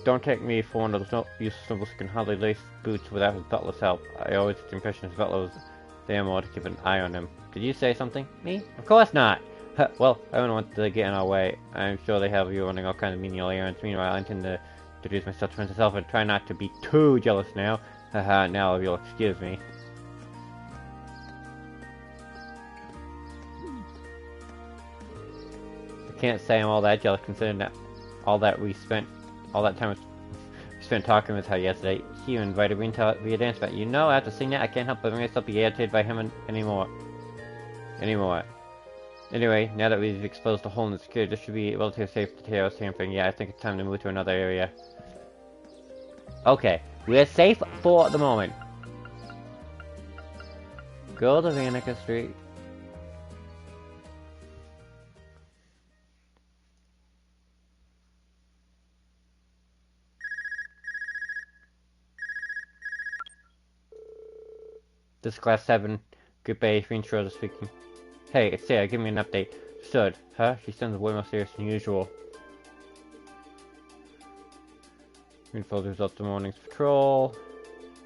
Don't take me for one of those useless nobles who can hardly lace boots without his butler's help. I always get the impression his butler was there more to keep an eye on him. Did you say something? Me? Of course not! Well, I don't want to get in our way. I'm sure they have you running all kinds of menial errands. Meanwhile, I intend to introduce myself to Princess Elfa and try not to be too jealous now. Haha, now if you'll excuse me. I can't say I'm all that jealous considering that all that time we spent talking with her yesterday. She even invited me to be a dance bat. You know, after seeing that, I can't help but myself be irritated by him anymore. Anyway, now that we've exposed the hole in the security, this should be relatively safe to tear us camping. Yeah, I think it's time to move to another area. Okay, we're safe for the moment. Go to Vanica Street. This is Class 7, Group A, Green Schroeder speaking. Hey, it's Sarah, give me an update. Stood. Huh? She sounds way more serious than usual. Greenfield results of the morning's patrol.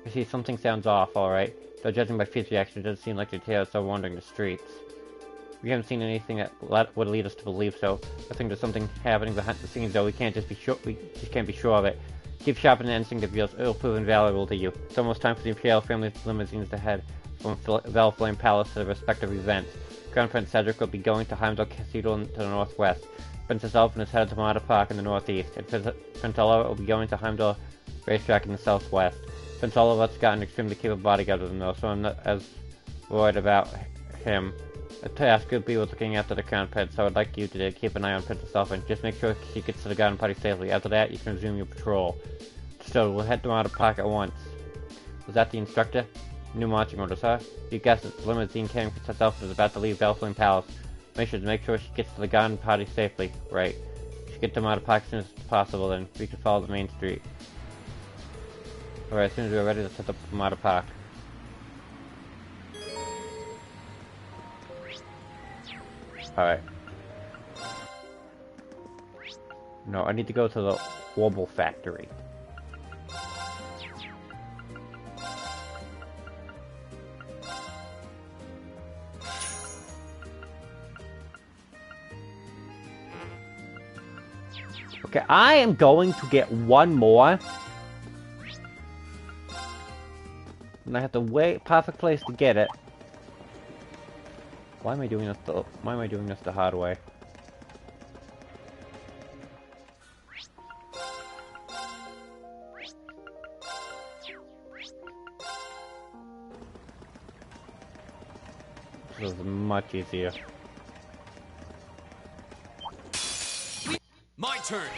I see something sounds off, alright. Though judging by Fitz's reaction, it doesn't seem like the tails are wandering the streets. We haven't seen anything that would lead us to believe so. I think there's something happening behind the scenes, though. We can't just can't be sure of it. Keep sharpening the instinct of yours. It'll prove invaluable to you. It's almost time for the Imperial family's limousines to head from Valflame Palace to their respective events. Crown Prince Cedric will be going to Heimdall Cathedral to the northwest. Princess Elfin is headed to Marta Park in the northeast, and Prince Oliver will be going to Heimdall Racetrack in the southwest. Prince Oliver's got an extremely capable bodyguard with him though, so I'm not as worried about him. The task could be with looking after the Crown Prince, so I'd like you to keep an eye on Princess Elfin. Just make sure she gets to the garden party safely. After that, you can resume your patrol. So, we'll head to Marta Park at once. Was that the instructor? New marching orders, huh? You guessed it, the limousine carrying Princess Elfin is about to leave Valflame Palace. Make sure she gets to the garden party safely. Right. You should get to Marta Park as soon as possible, then we can follow the main street. Alright, as soon as we're ready, let's head up to Marta Park. Alright. No, I need to go to the Wobble Factory. Okay, I am going to get one more. And I have to wait, perfect place to get it. Why am I doing this the hard way? This is much easier. My turn.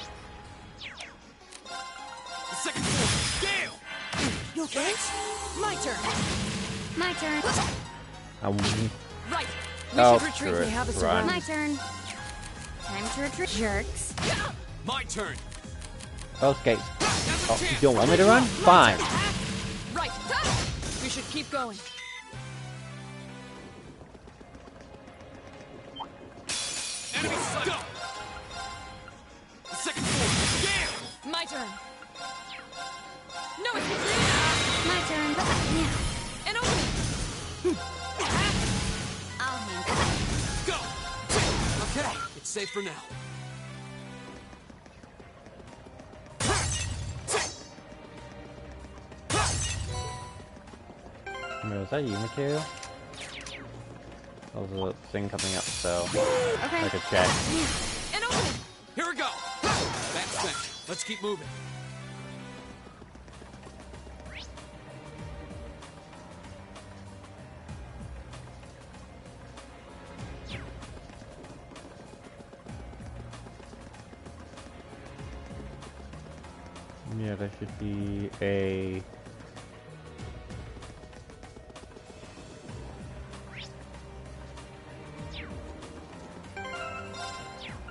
The second floor. Gale. You okay? My turn. My turn. Right. We should retreat. They have us surrounded. My turn. Time to retreat, jerks. My turn. Okay. Oh, you don't want me to run? Fine. Right. We should keep going. Enemy sight. Go. The second floor. Gale. My turn. No, it's My turn. Now. an opening. I'll handle it. Go. Okay. It's safe for now. that you material? There's a thing coming up, so Okay. I could check. An opening! Here we go. That's spent. Let's keep moving. Yeah, there should be a...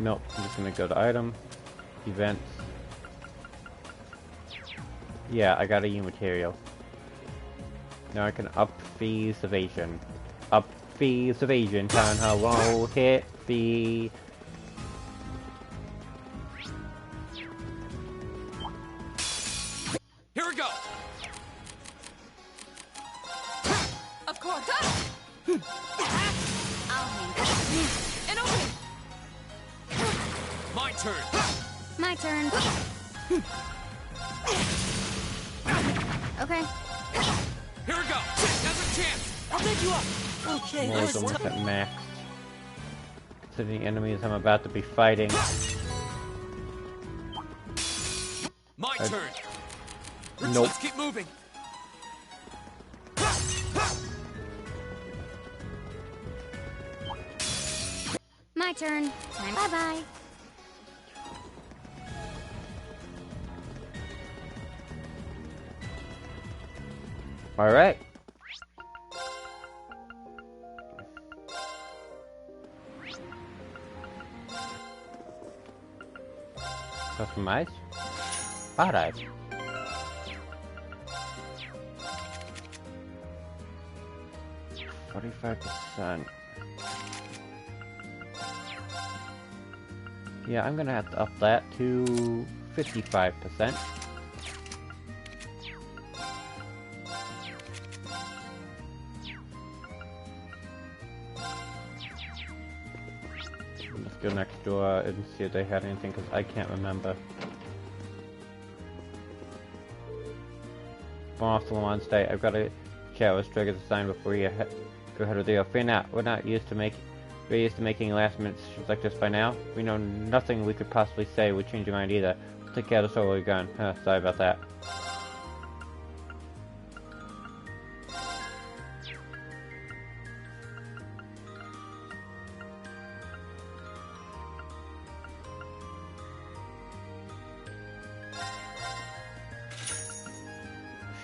Nope, I'm just gonna go to item, events. Yeah, I got a U material. Now I can up fees evasion. Up fees evasion, town hello, hit fee. Here we go. Of course! I'll handle An opening! My turn. it. My turn. Okay. Here we go. Now's a chance. I'll pick you up. Okay, More let's than talk. at max. To the enemies I'm about to be fighting. My I- turn. Nope. Let's keep moving. My turn. Time. Bye-bye. Alright. Customize. Alright. %. Yeah, I'm gonna have to up that to 55%. Let's go next door and see if they had anything, because I can't remember. Off to Lamont State. I've got to chat with Strigger the sign before you go ahead with the deal. Fear not. We're used to making last minute decisions like this by now. We know nothing we could possibly say would change your mind either. We'll take care of the solar gun. Sorry about that.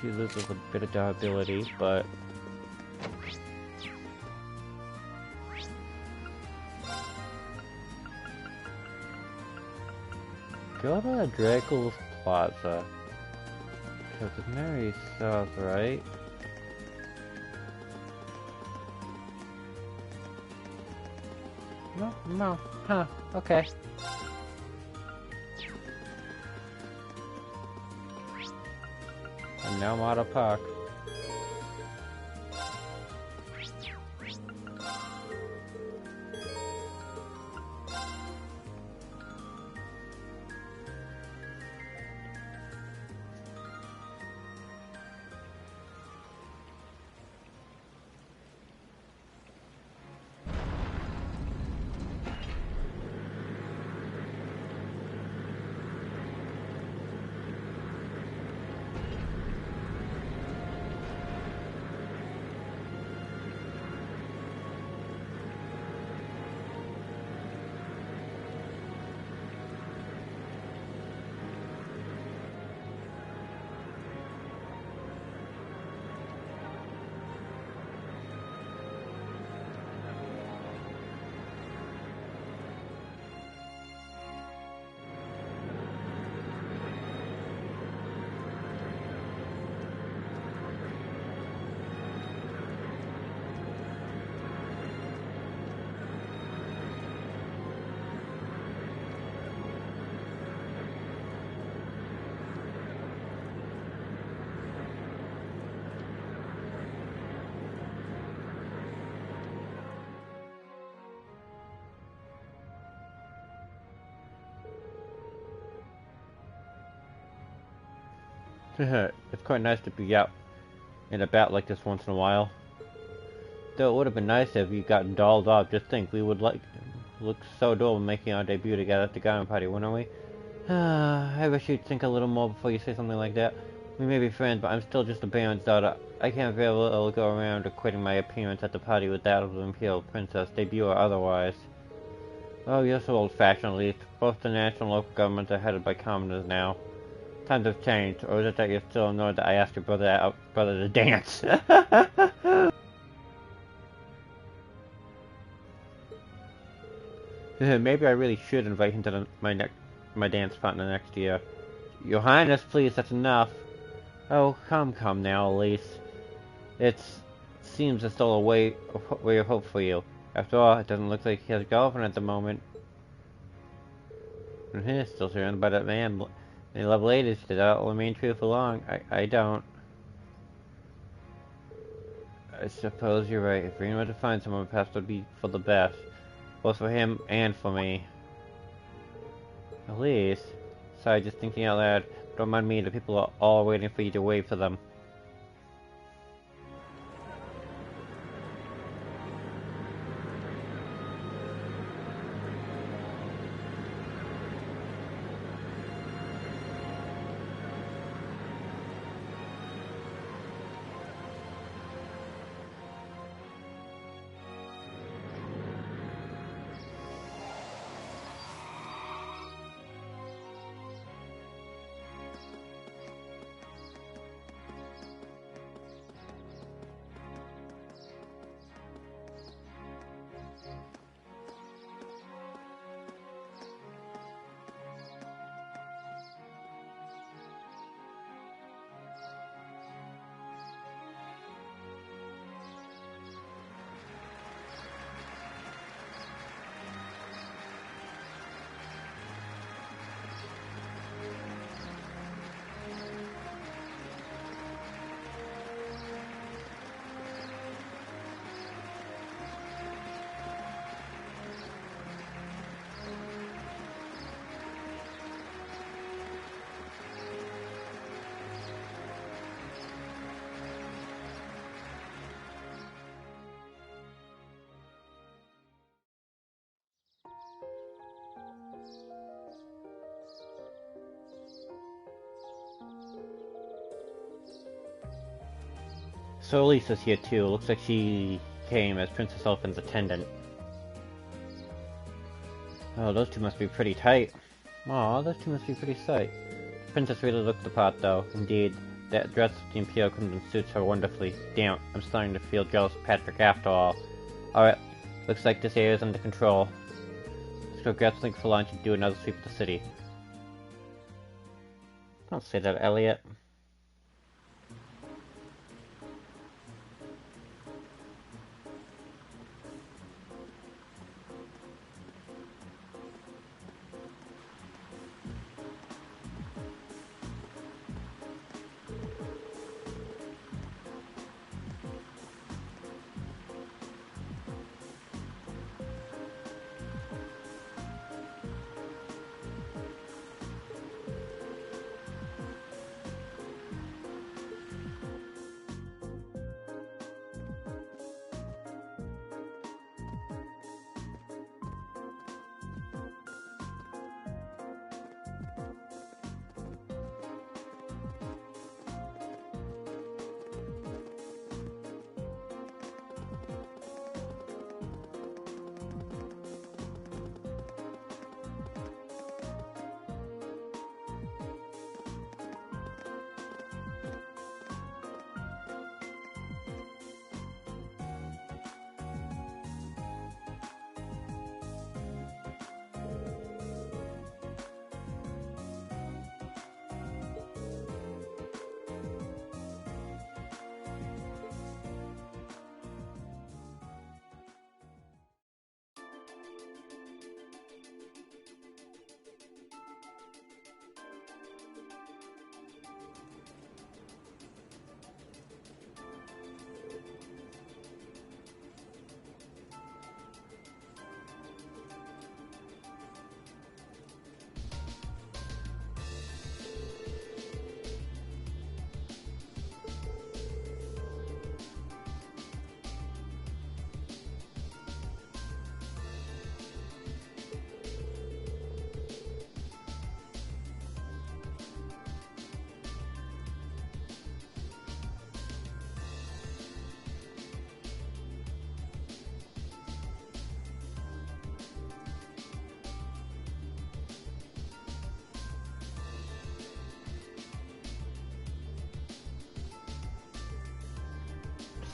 She loses a bit of durability, but go to Draco's Plaza, because it's Mary South, right? No, huh, okay. And now I'm out of park. It's quite nice to be out and about like this once in a while. Though it would have been nice if you got dolled up. Just think, we would look so adorable making our debut together at the garden party, wouldn't we? I wish you'd think a little more before you say something like that. We may be friends, but I'm still just a baron's daughter. I can't very well go around equating my appearance at the party with that of the Imperial Princess, debut or otherwise. Oh, you're so old-fashioned, at least. Both the national and local governments are headed by commoners now. Times have changed, or is it that you're still annoyed that I asked your brother to dance? Maybe I really should invite him to my dance partner next year. Your Highness, please, that's enough. Oh, come now, Elise. It seems there's still a way of hope for you. After all, it doesn't look like he has a girlfriend at the moment. Still surrounded by that man. They love ladies, did that will remain true for long? I don't. I suppose you're right. If Reno were to find someone, perhaps it would be for the best. Both for him and for me. Elise? Sorry, just thinking out loud. Don't mind me, the people are all waiting for you to wave to them. So Elise is here too. Looks like she came as Princess Elfin's attendant. Oh, those two must be pretty tight. Aw, those two must be pretty tight. The princess really looked the part, though. Indeed, that dress with the Imperial Crimson suits her wonderfully. Damn, I'm starting to feel jealous of Patrick after all. Alright, looks like this area is under control. Let's go grab something for lunch and do another sweep of the city. Don't say that, Elliot.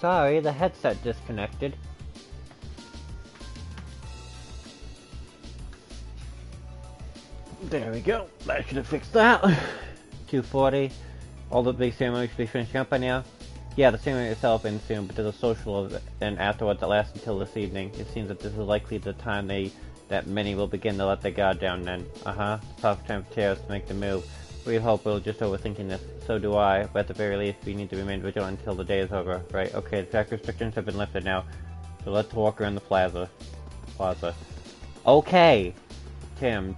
sorry, the headset disconnected. There we go. That should have fixed that. 2:40. All the big ceremonies should be finishing up by now. Yeah, the ceremony itself ends soon, but there's a social event afterwards that lasts until this evening. It seems that this is likely the time that many will begin to let their guard down then. The perfect time for terrorists to make the move. We hope we're just overthinking this. So do I, but at the very least, we need to remain vigilant until the day is over. Right, okay, the track restrictions have been lifted now. So let's walk around the plaza. Okay! Tim.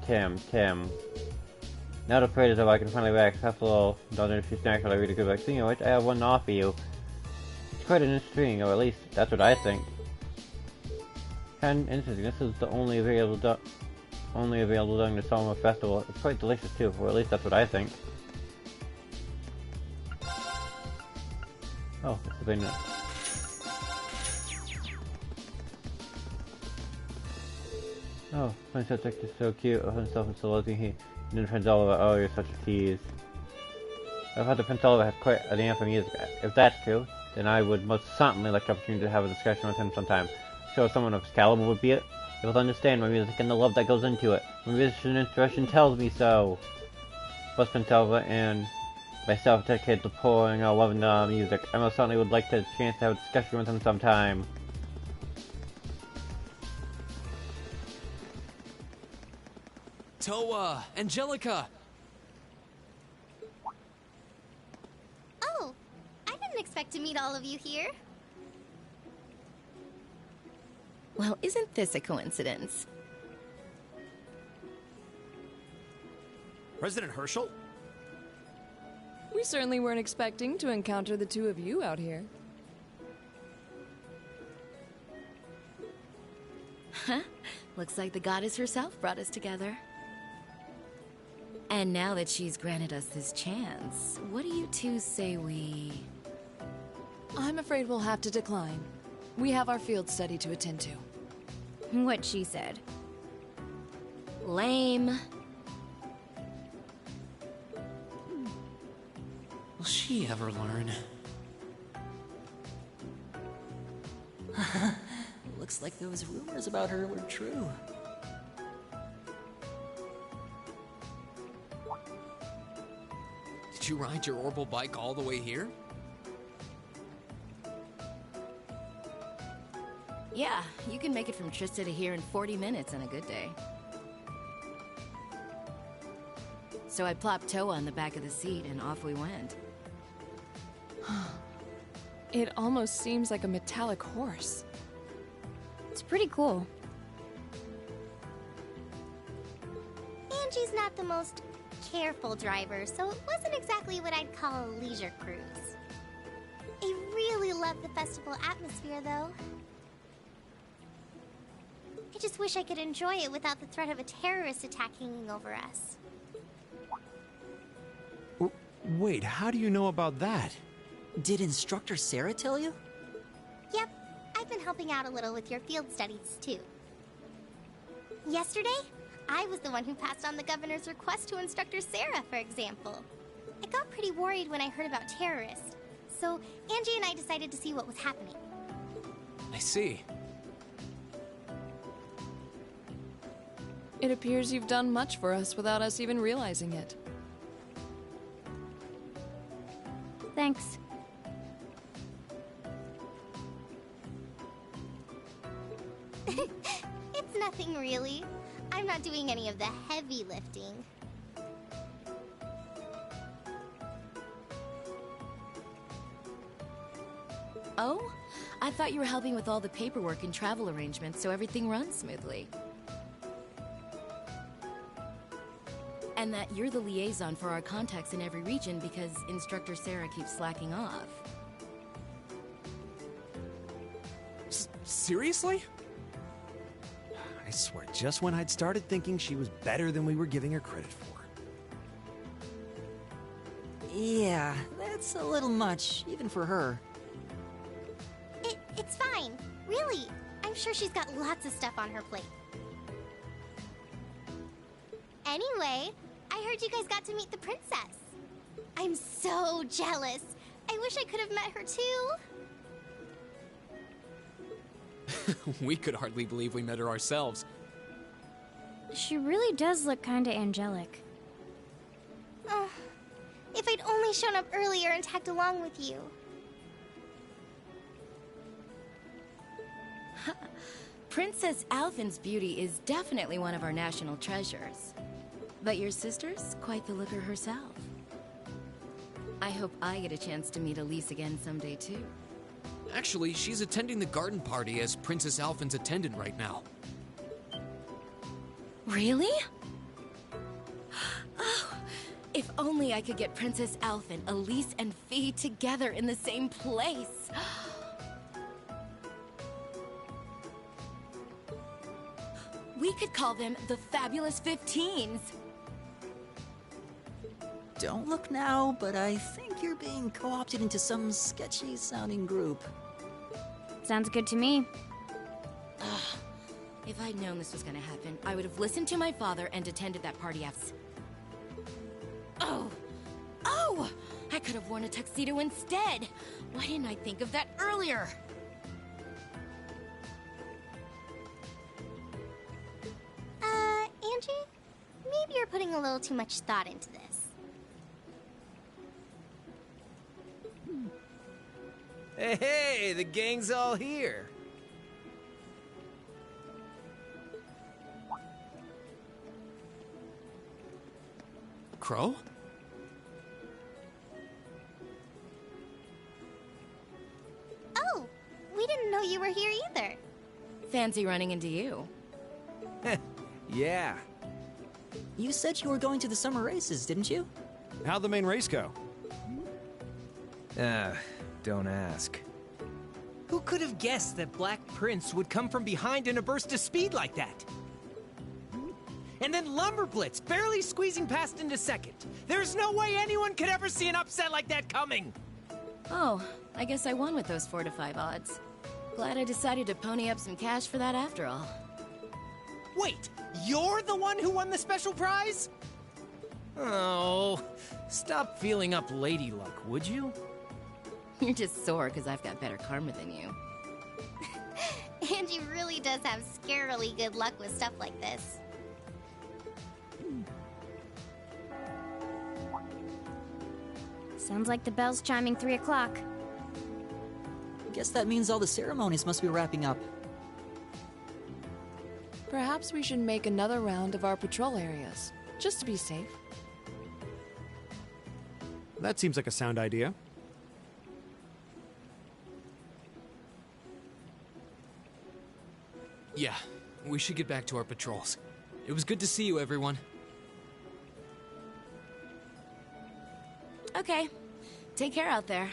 Not afraid as though I can finally relax. After all, don't know if you snack while I read a good book. So you know what, I have one to offer you. It's quite an interesting, or at least, that's what I think. And interesting, this is the only available during the Summer Festival. It's quite delicious too, or at least that's what I think. Oh, it's the thing that... Oh, Princess Dick is so cute. Oh, himself and so lovely. And then Prince Oliver, oh, you're such a tease. I've heard that Prince Oliver has quite an ear for music. If that's true, then I would most certainly like the opportunity to have a discussion with him sometime. Sure, someone of his caliber would be it. He will understand my music and the love that goes into it. My musician inspiration tells me so. Plus Prince Oliver and myself dedicated to pouring our love into our music. I most certainly would like the chance to have a discussion with him sometime. Toa! Angelica! Oh, I didn't expect to meet all of you here. Well, isn't this a coincidence? President Herschel? We certainly weren't expecting to encounter the two of you out here. Huh? Looks like the goddess herself brought us together. And now that she's granted us this chance, what do you two say we... I'm afraid we'll have to decline. We have our field study to attend to. What she said. Lame. Will she ever learn? Looks like those rumors about her were true. Did you ride your orbital bike all the way here? Yeah, you can make it from Trista to here in 40 minutes on a good day. So I plopped Toa on the back of the seat and off we went. It almost seems like a metallic horse. It's pretty cool. Angie's not the most careful driver, so it wasn't exactly what I'd call a leisure cruise. I really love the festival atmosphere, though. I just wish I could enjoy it without the threat of a terrorist attack hanging over us. Wait, how do you know about that? Did Instructor Sarah tell you? Yep, I've been helping out a little with your field studies, too. Yesterday, I was the one who passed on the governor's request to Instructor Sarah, for example. I got pretty worried when I heard about terrorists, so Angie and I decided to see what was happening. I see. It appears you've done much for us without us even realizing it. Thanks. It's nothing really. I'm not doing any of the heavy lifting. Oh? I thought you were helping with all the paperwork and travel arrangements so everything runs smoothly. And that you're the liaison for our contacts in every region because Instructor Sarah keeps slacking off. Seriously? I swear, just when I'd started thinking she was better than we were giving her credit for. Yeah, that's a little much, even for her. It's fine. Really. I'm sure she's got lots of stuff on her plate. Anyway, I heard you guys got to meet the princess. I'm so jealous. I wish I could have met her too. We could hardly believe we met her ourselves. She really does look kinda angelic. If I'd only shown up earlier and tagged along with you. Princess Alphen's beauty is definitely one of our national treasures. But your sister's quite the looker herself. I hope I get a chance to meet Elise again someday, too. Actually, she's attending the garden party as Princess Alphen's attendant right now. Really? Oh, if only I could get Princess Alphen, Elise, and Fee together in the same place. We could call them the Fabulous 15s. Don't look now, but I think you're being co-opted into some sketchy-sounding group. Sounds good to me. If I'd known this was gonna happen, I would have listened to my father and attended that party after. Oh! I could have worn a tuxedo instead. Why didn't I think of that earlier? Angie? Maybe you're putting a little too much thought into this. Hey, the gang's all here. Crow? Oh, we didn't know you were here either. Fancy running into you. Yeah. You said you were going to the summer races, didn't you? How'd the main race go? Don't ask. Who could have guessed that Black Prince would come from behind in a burst of speed like that? And then Lumberblitz barely squeezing past into second. There's no way anyone could ever see an upset like that coming! Oh, I guess I won with those 4 to 5 odds. Glad I decided to pony up some cash for that after all. Wait, you're the one who won the special prize? Oh, stop feeling up Lady Luck, would you? You're just sore because I've got better karma than you. Angie really does have scarily good luck with stuff like this. Sounds like the bell's chiming 3 o'clock. Guess that means all the ceremonies must be wrapping up. Perhaps we should make another round of our patrol areas, just to be safe. That seems like a sound idea. Yeah, we should get back to our patrols. It was good to see you, everyone. Okay. Take care out there.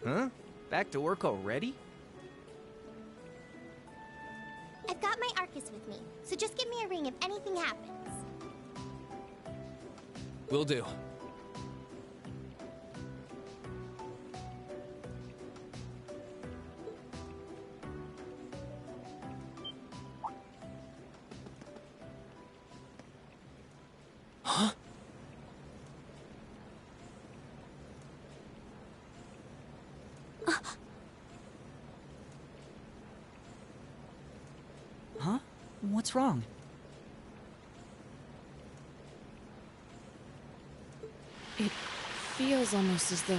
Huh? Back to work already? I've got my Arcus with me, so just give me a ring if anything happens. Will do. Huh? Huh? What's wrong? It feels almost as though...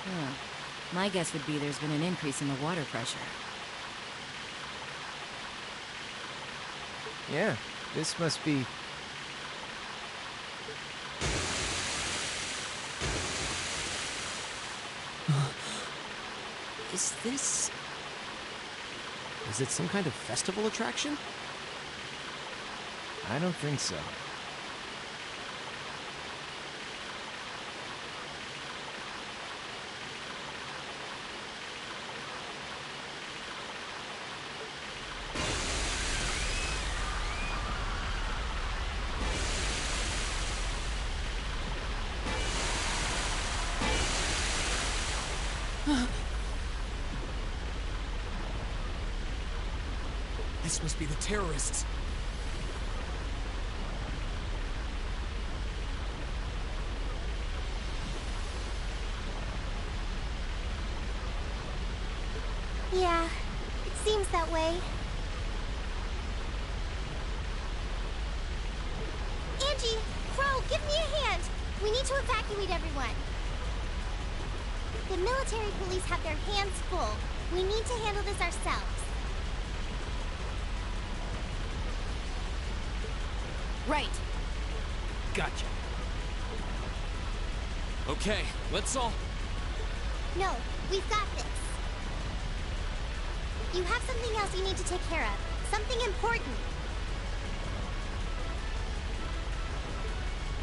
Huh. My guess would be there's been an increase in the water pressure. Yeah, this must be... Is this... Is it some kind of festival attraction? I don't think so. This must be the terrorists. that way. Angie, Crow, give me a hand. We need to evacuate everyone. The military police have their hands full. We need to handle this ourselves. Right. Gotcha. Okay, let's all... No, we've got this. You have something else you need to take care of. Something important.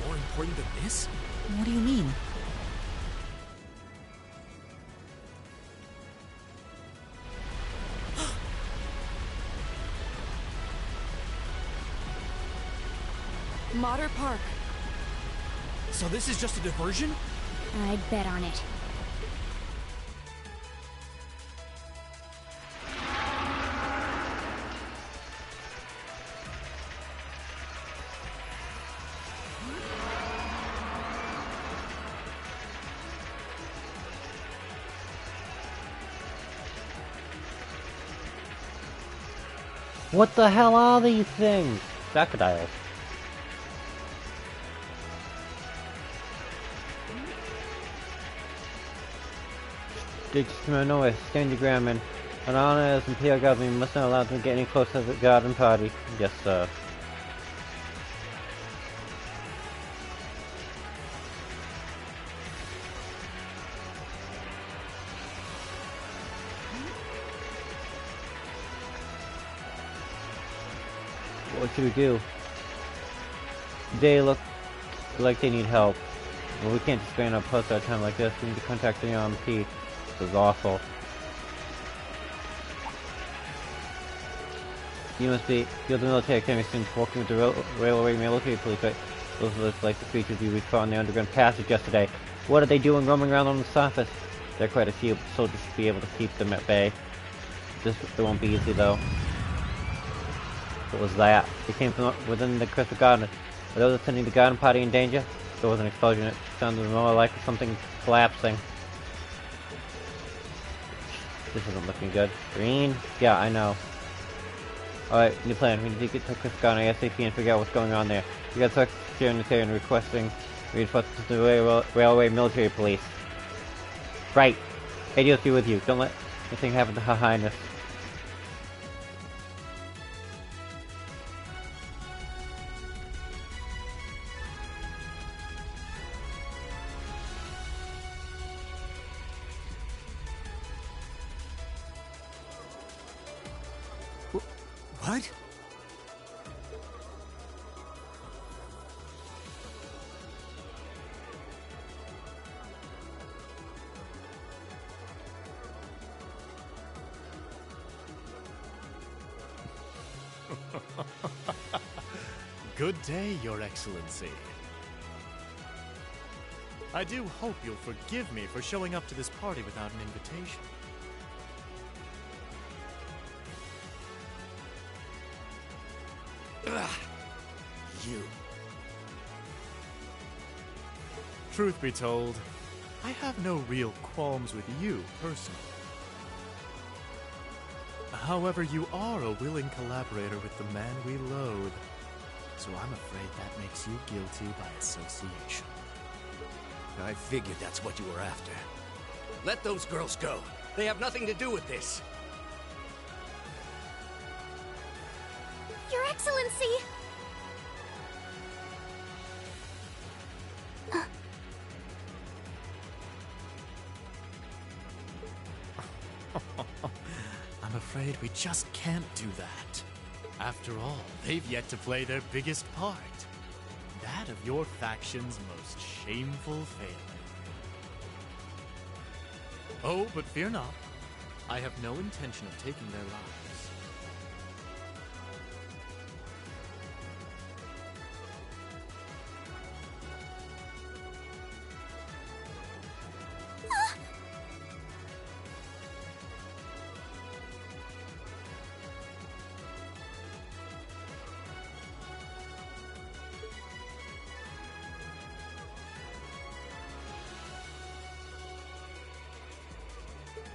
More important than this? What do you mean? Mater Park. So this is just a diversion? I'd bet on it. What the hell are these things? Crocodiles. Dig to nowhere, stand your ground, man. An honor as Imperial government, you must not allow them to get any closer to the garden party. Yes, sir. What should we do? They look like they need help. Well, we can't just spend our post at a time like this. We need to contact the RMP. This is awful. You're the military academy students working with the railway military police, right? Those are like the creatures we saw in the underground passage yesterday. What are they doing roaming around on the surface? There are quite a few soldiers to be able to keep them at bay. It won't be easy though. What was that? It came from within the Crystal Garden. Were those attending the garden party in danger? There was an explosion. It sounded more like something collapsing. This isn't looking good. Green? Yeah, I know. Alright, new plan. We need to get to Crystal Garden ASAP and figure out what's going on there. We got to securing this area and requesting reinforcements to the railway military police. Right. ADOS be with you. Don't let anything happen to Her Highness. What? Good day, Your Excellency. I do hope you'll forgive me for showing up to this party without an invitation. Ugh. You. Truth be told, I have no real qualms with you, personally. However, you are a willing collaborator with the man we loathe, so I'm afraid that makes you guilty by association. I figured that's what you were after. Let those girls go. They have nothing to do with this. Your Excellency! I'm afraid we just can't do that. After all, they've yet to play their biggest part. That of your faction's most shameful failure. Oh, but fear not. I have no intention of taking their lives.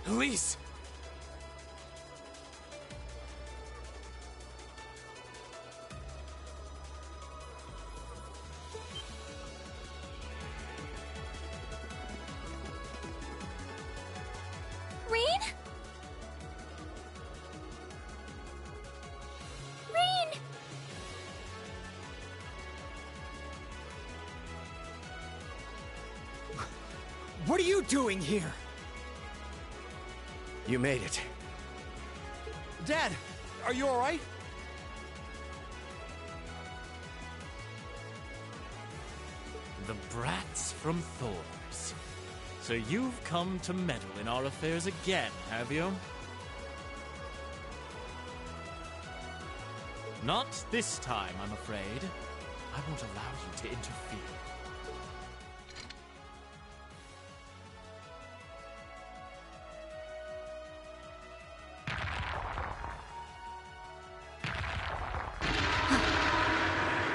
Elise! What are you doing here? You made it. Dad, are you all right? The brats from Thors. So you've come to meddle in our affairs again, have you? Not this time, I'm afraid. I won't allow you to interfere.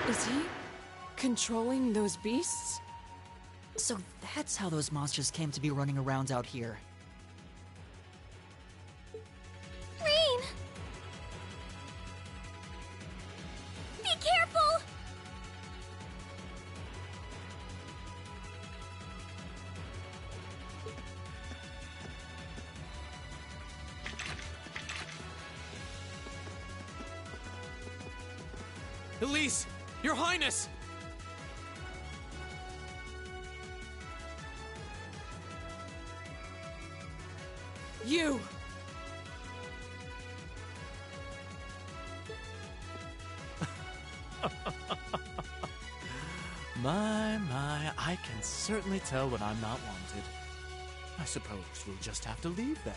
Is he controlling those beasts? So that's how those monsters came to be running around out here. Rain! Be careful! Elise! Your Highness! You! My, I can certainly tell when I'm not wanted. I suppose we'll just have to leave then.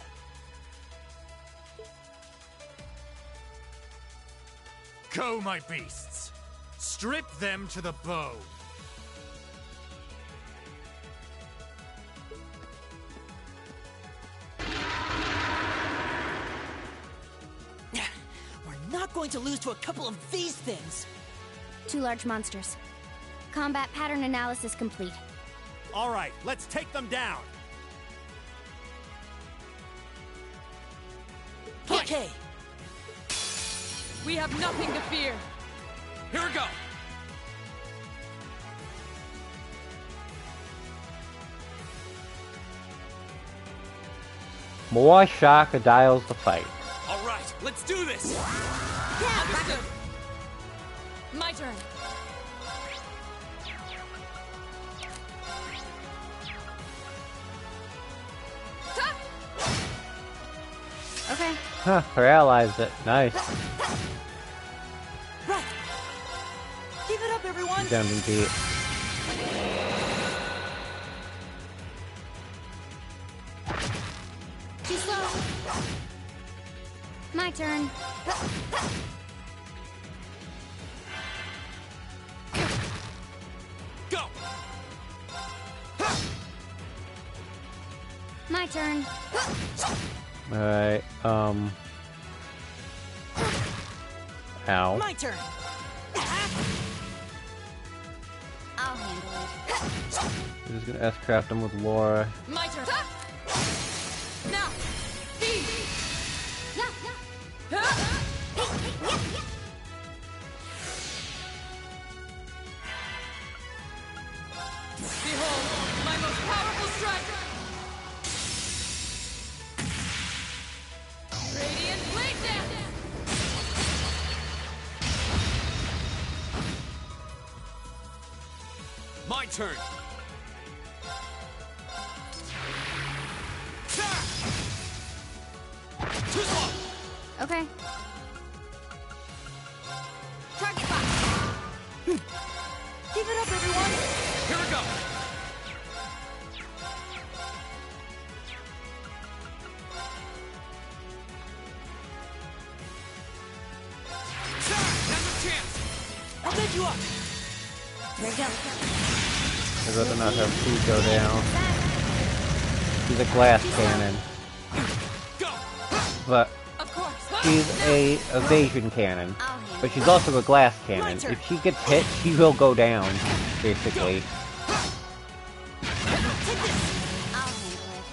Go, my beasts! Strip them to the bone! We're not going to lose to a couple of these things! 2 large monsters. Combat pattern analysis complete. All right, let's take them down. Okay. We have nothing to fear. Here we go! More crocodiles to fight. All right, let's do this! Yeah, understood. My turn. Okay. Huh, paralyzed it. Nice. Right. Give it up, everyone. Jumping Pete. Too slow. My turn. Go! My turn. Alright, Ow. My turn. I'll handle it. We're just gonna S-craft him with Laura. My turn. Now. Behold, my most powerful strike. Radiant Blade Dance. My turn! Too slow! Okay. Target box. Give it up, everyone. Here we go! Now's a chance! I'll bend you up. Here we go. I'd rather not have Pete go down. She's a glass cannon. But Of course. she's a evasion cannon. But she's also a glass cannon. If she gets hit, she will go down, basically. I'll handle it.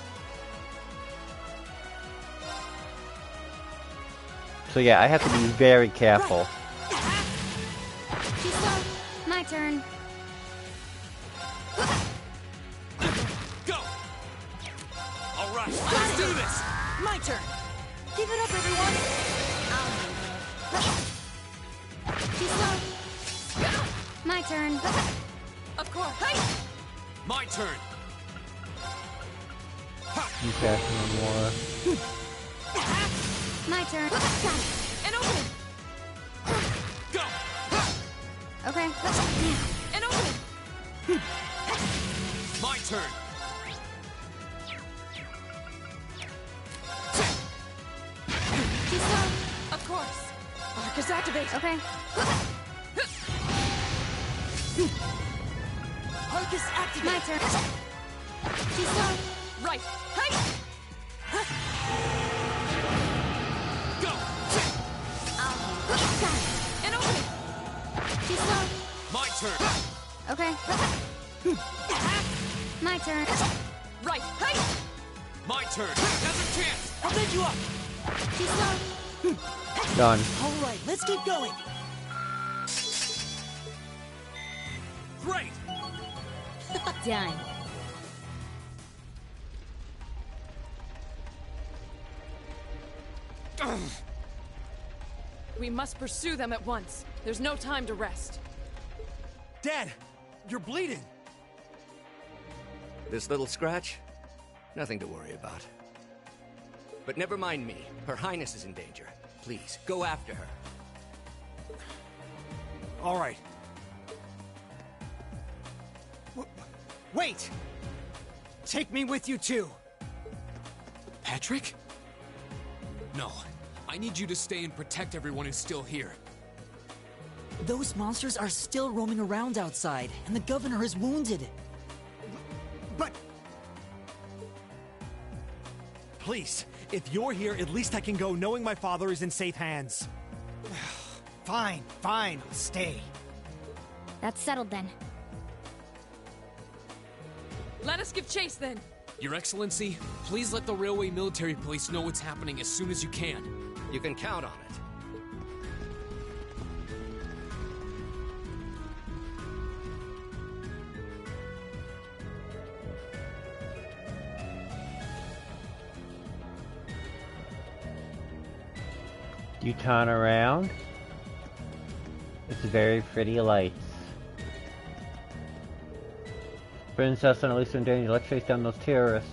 So yeah, I have to be very careful. Too slow. My turn. Go! All right, let's do this! My turn. Give it up, everyone. I'll handle it. Too slow. My turn. Of course. Hey! My turn! You cast no more. My turn. Got it. And opening. Go! Okay. Now. And opening. My turn! Too slow. Of course. Arcus activate. Okay. Arcus activate. My turn. Too slow. Right. Hey! Go! Got it. And opening. Too slow. My turn! Okay. My turn. Right. Hey! My turn! Now's a chance! I'll bend you up. Too slow. Done. All right, let's keep going. Great! Done. We must pursue them at once. There's no time to rest. Dad, you're bleeding. This little scratch? Nothing to worry about. But never mind me. Her Highness is in danger. Please, go after her. All right. Wait! Take me with you too. Patrick? No. I need you to stay and protect everyone who's still here. Those monsters are still roaming around outside, and the governor is wounded. But... Please, if you're here, at least I can go knowing my father is in safe hands. Fine, I'll stay. That's settled then. Let us give chase then. Your Excellency, please let the Railway Military Police know what's happening as soon as you can. You can count on it. You turn around. It's very pretty lights. Princess and Elisa in danger. Let's chase down those terrorists.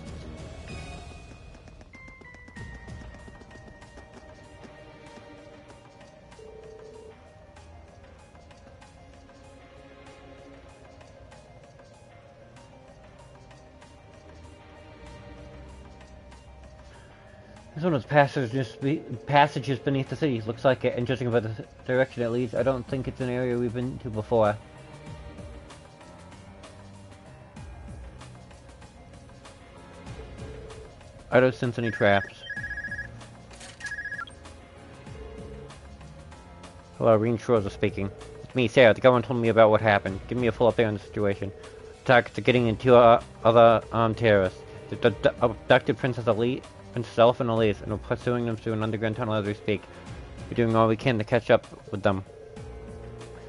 There's one of those passages beneath the city. Looks like it, and judging by the direction it leads, I don't think it's an area we've been to before. I don't sense any traps. Hello, Green Shores are speaking. It's me, Sarah. The government told me about what happened. Give me a full update on the situation. Targets are getting into other armed terrorists. They abducted Princess Elf and Elise, and we're pursuing them through an underground tunnel as we speak. We're doing all we can to catch up with them.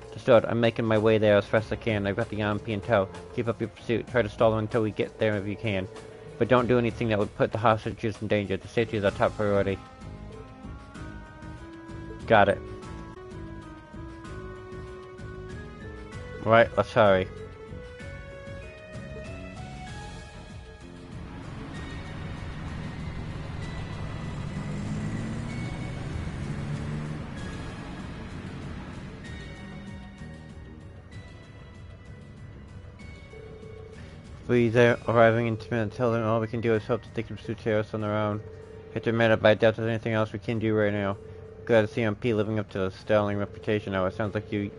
Understood. I'm making my way there as fast as I can. I've got the RMP in tow. Keep up your pursuit. Try to stall them until we get there if you can. But don't do anything that would put the hostages in danger. The safety is our top priority. Got it. Right, let's hurry. Please, arriving in 2 minutes. Tell them all we can do is hope that they can pursue terrorists on their own. Hit their minute, but I doubt there's anything else we can do right now. Glad to see MP living up to the sterling reputation now. It sounds like you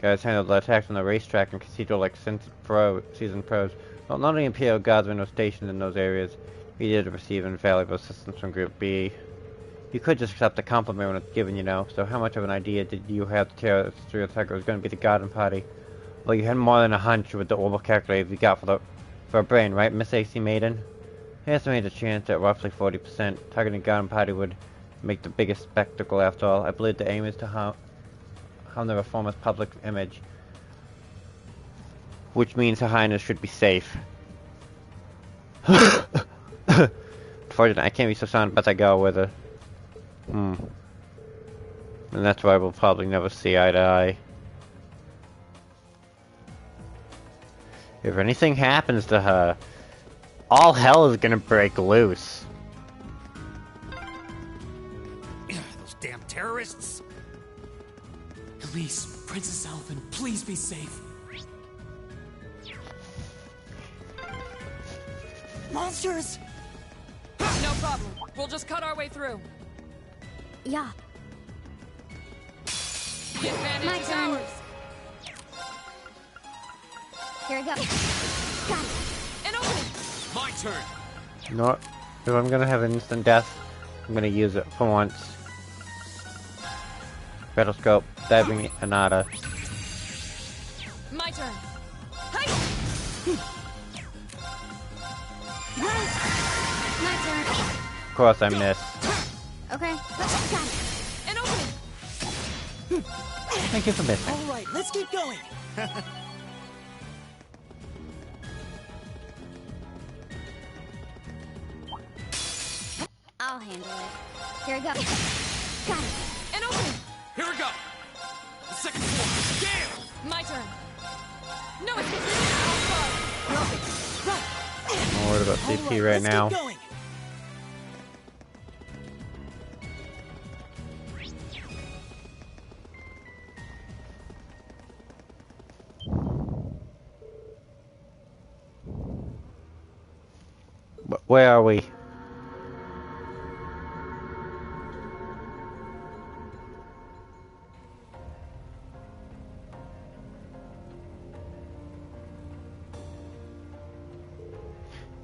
guys handled the attacks on the racetrack and Cathedral like seasoned pros. Well, not only Imperial Guardsmen were stationed in those areas. We did receive invaluable assistance from Group B. You could just accept the compliment when it's given, you know. So how much of an idea did you have the terrorist attacker was going to be the Garden Party? Well, you had more than a hunch with the orbital calculator you got for a brain, right, Miss AC Maiden? I estimated the chance at roughly 40%. Targeting Garden Party would make the biggest spectacle after all. I believe the aim is to harm the Reformers' public image. Which means Her Highness should be safe. Unfortunately, I can't be so silent but I go with her. And that's why we'll probably never see eye to eye. If anything happens to her, all hell is gonna break loose. Those damn terrorists! Elise, Princess Alphen, please be safe. Monsters! No problem. We'll just cut our way through. Yeah. The advantage My is turn. ours. Here we go. Got it. An opening. My turn! You know what? If I'm gonna have instant death, I'm gonna use it for once. Battle scope, diving Anata. My turn. Hi. My turn. Of course I missed. Okay. Got it. An opening. Thank you for missing. All right, let's keep going. I'll handle it. Here we go. Got it. An opening. Here we go! The second floor! Damn! My turn. No, it's I'm worried about CP right now. Where are we?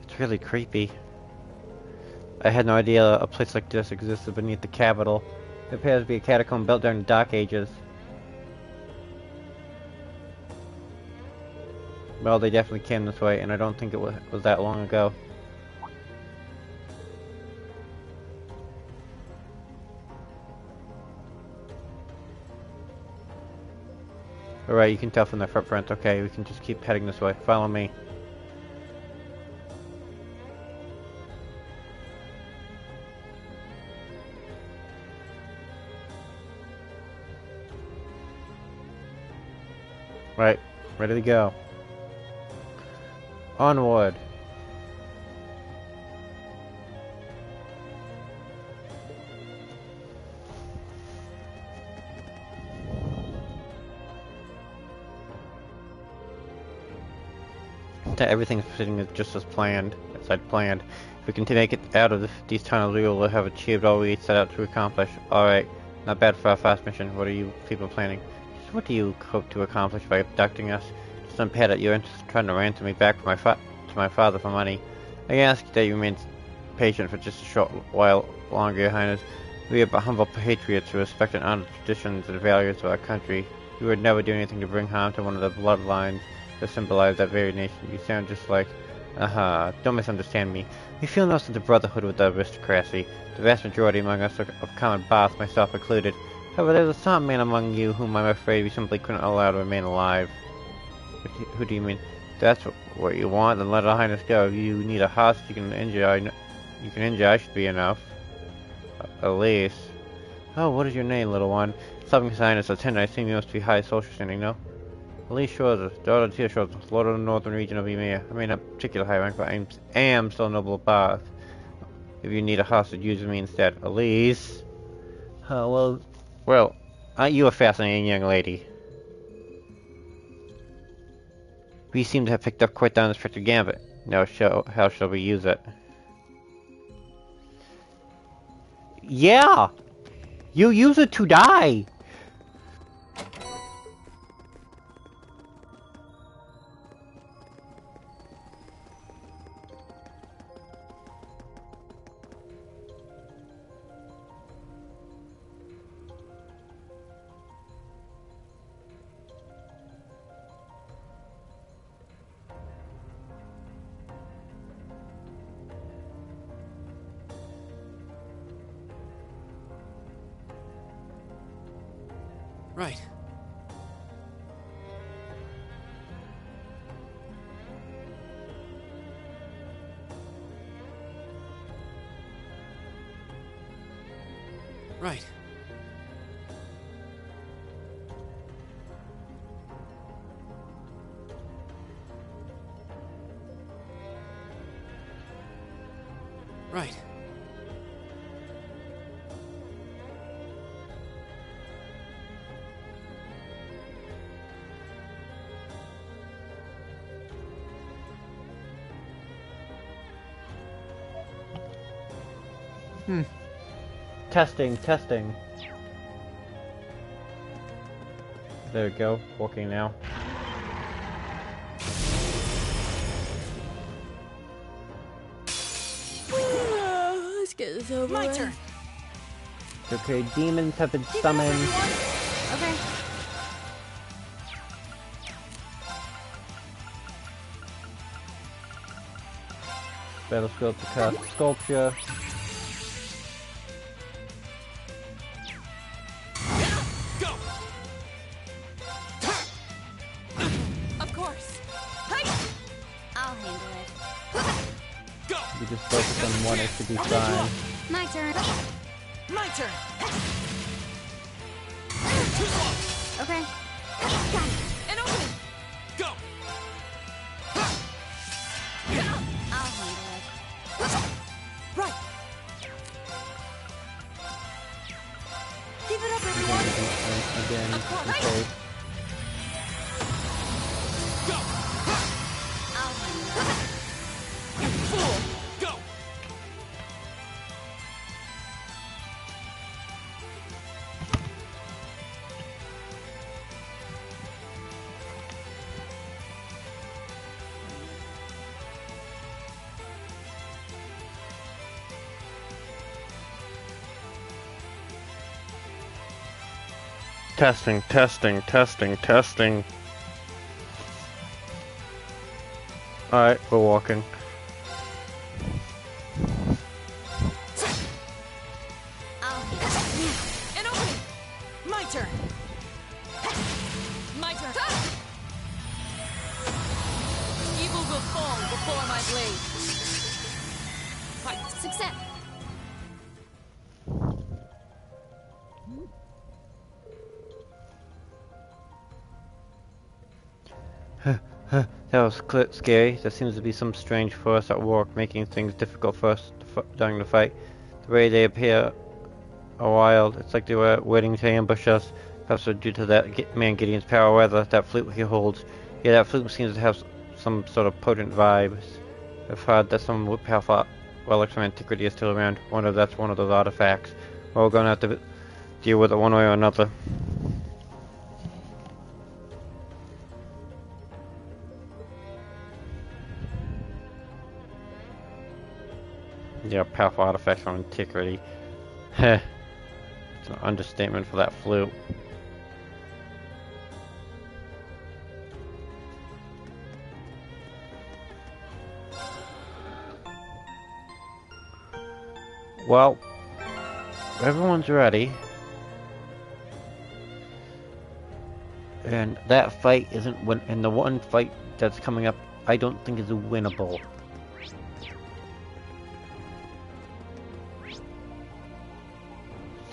It's really creepy. I had no idea a place like this existed beneath the Capitol. It appears to be a catacomb built during the Dark Ages. Well, they definitely came this way, and I don't think it was that long ago. Alright, you can tell from the footprint. Okay, we can just keep heading this way. Follow me. Right, ready to go. Onward. Everything's fitting just as planned, as I'd planned. If we can make it out of these tunnels, we will have achieved all we set out to accomplish. Alright, not bad for a fast mission. What are you people planning? Just what do you hope to accomplish by abducting us? Just unpaid at your interest trying to ransom me back from to my father for money. I ask that you remain patient for just a short while longer, Your Highness. We are humble patriots who respect and honor the traditions and values of our country. We would never do anything to bring harm to one of the bloodlines to symbolize that very nation. You sound just like... don't misunderstand me. We feel no sense of brotherhood with the aristocracy. The vast majority among us are of common path, myself included. However, there's some man among you whom I'm afraid we simply couldn't allow to remain alive. Who do you mean? That's what you want, then let Her Highness go. You need a hostage you can injure. I should be enough. Elise. Oh, what is your name, little one? Something Highness attendant. I assume you must be high social standing, no? Elise Shores, daughter of Tia Shores, Lord of the Northern Region of Emir. I may not particularly high rank, but I am still noble of Bath. If you need a hostage, use me instead. Elise. Well, aren't you a fascinating young lady? We seem to have picked up quite the unexpected gambit. Now, how shall we use it? Yeah! You use it to die! Right. Right. Right. Testing. There we go. Walking now. Let's get this over My with. turn. Okay, demons have been summoned. Okay. Battle skill to cast sculpture. Of course. I'll handle it. You just focus on one, it should be fine. My turn. My turn. Okay. Got it. An opening. Go! I'll handle it. Right. Keep it up, everyone. Again, okay. I'll handle it. You fool! Go! Testing. Alright, we're walking. I'll handle it. An opening. My turn. My turn. Evil will fall before my blade. Success. That was scary. There seems to be some strange force at work, making things difficult for us during the fight. The way they appear are wild. It's like they were waiting to ambush us. Perhaps due to that man Gideon's power, whether that flute he holds. Yeah, that flute seems to have some sort of potent vibes. I've heard that some powerful relics from antiquity are still around. Wonder if that's one of those artifacts. Well, we're gonna have to deal with it one way or another. Yeah, powerful artifacts from antiquity. Heh. It's an understatement for that flute. Well, everyone's ready. And that fight isn't and the one fight that's coming up, I don't think is winnable.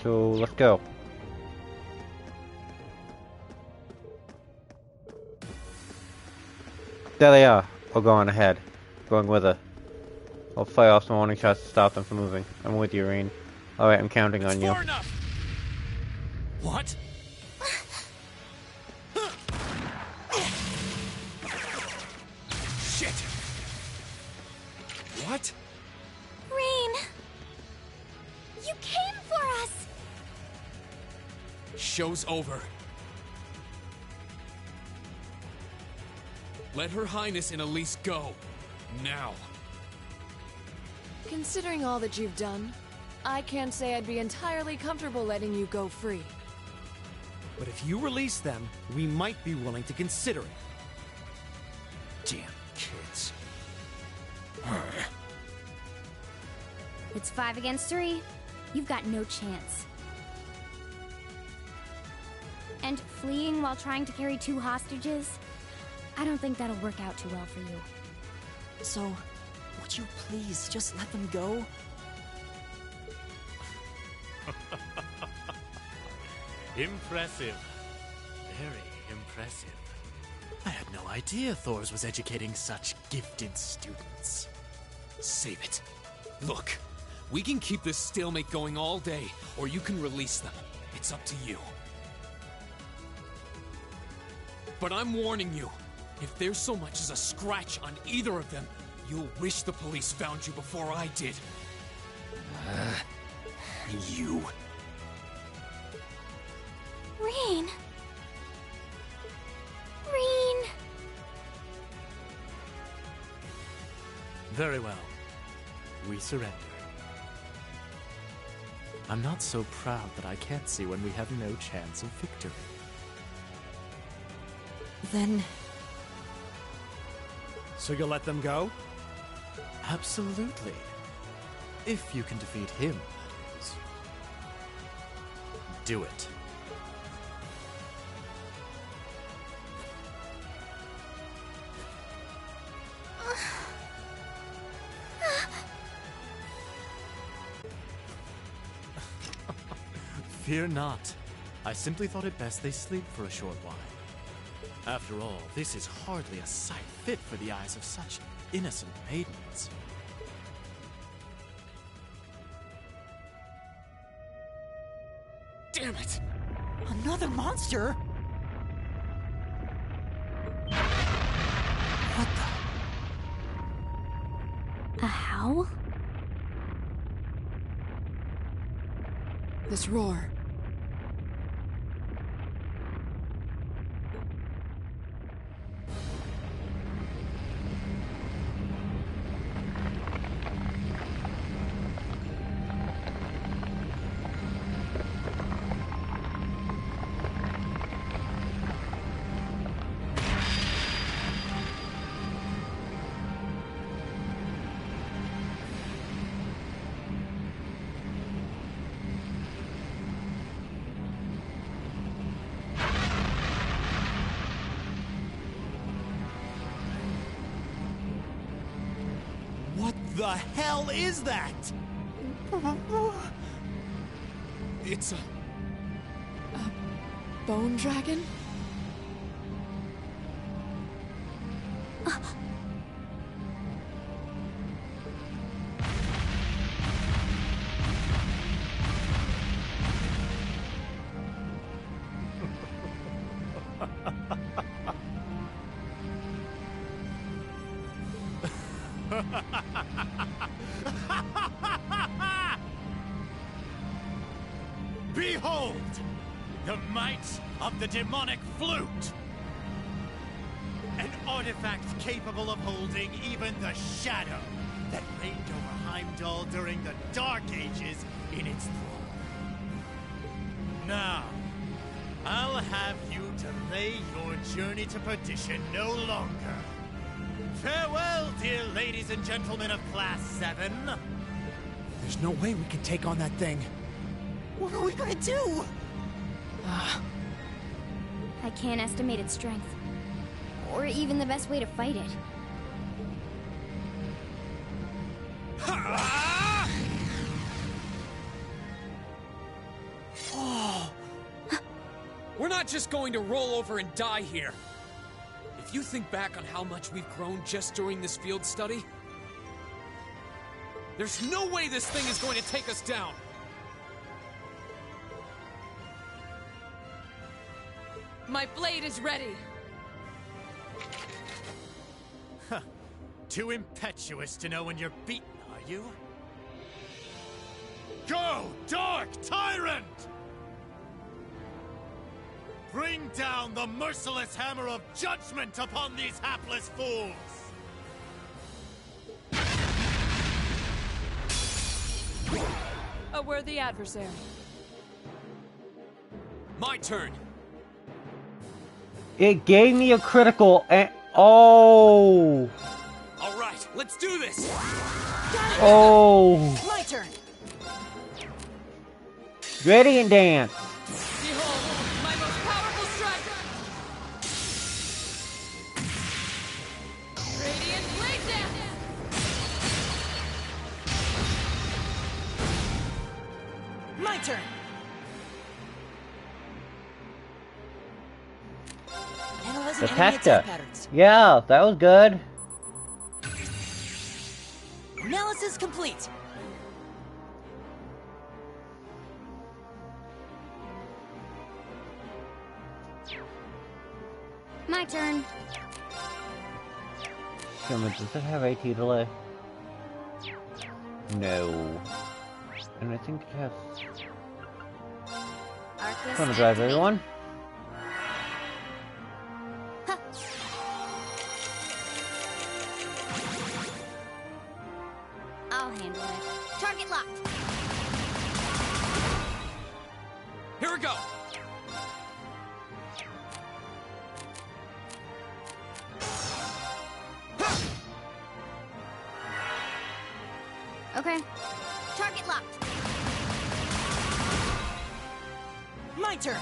So let's go. There they are. We're going ahead. Going with her. I'll fire off some warning shots to stop them from moving. I'm with you, Irene. Alright, I'm counting on you. Far enough! What? Shit! What? Rain! You came for us! Show's over. Let Her Highness and Elise go. Now. Considering all that you've done, I can't say I'd be entirely comfortable letting you go free. But if you release them, we might be willing to consider it. Damn kids. It's 5 against 3. You've got no chance. And fleeing while trying to carry 2 hostages? I don't think that'll work out too well for you. So, would you please just let them go? Impressive. Very impressive. I had no idea Thors was educating such gifted students. Save it. Look, We can keep this stalemate going all day, or you can release them. It's up to you. But I'm warning you, if there's so much as a scratch on either of them, you'll wish the police found you before I did. You. Rean. Rean. Very well. We surrender. I'm not so proud that I can't see when we have no chance of victory. Then... So you'll let them go? Absolutely. If you can defeat him, that is. Do it. Fear not. I simply thought it best they sleep for a short while. After all, this is hardly a sight fit for the eyes of such innocent maidens. Damn it! Another monster? What the? A howl? This roar. What the hell is that? It's a bone dragon? Behold! The might of the demonic flute! An artifact capable of holding even the shadow that reigned over Heimdall during the Dark Ages in its thrall. Now, I'll have you delay your journey to perdition no longer. Farewell, dear ladies and gentlemen of Class 7. There's no way we can take on that thing. What are we gonna do? I can't estimate its strength. Or even the best way to fight it. Oh. We're not just going to roll over and die here. If you think back on how much we've grown just during this field study, there's no way this thing is going to take us down. My blade is ready. Huh. Too impetuous to know when you're beaten, are you? Go, Dark Tyrant! Bring down the merciless hammer of judgment upon these hapless fools! A worthy adversary. My turn. It gave me a critical and oh. All right, let's do this. Oh. My turn. Gradient dance. Behold, my most powerful striker. Radiant blade dance. My turn. The Testa. Yeah, that was good. Analysis complete. My turn. Does it have AT delay? No. And I think it has... Arcus Wanna drive activate. everyone? I'll handle it. Target locked. Here we go. Okay. Target locked. My turn.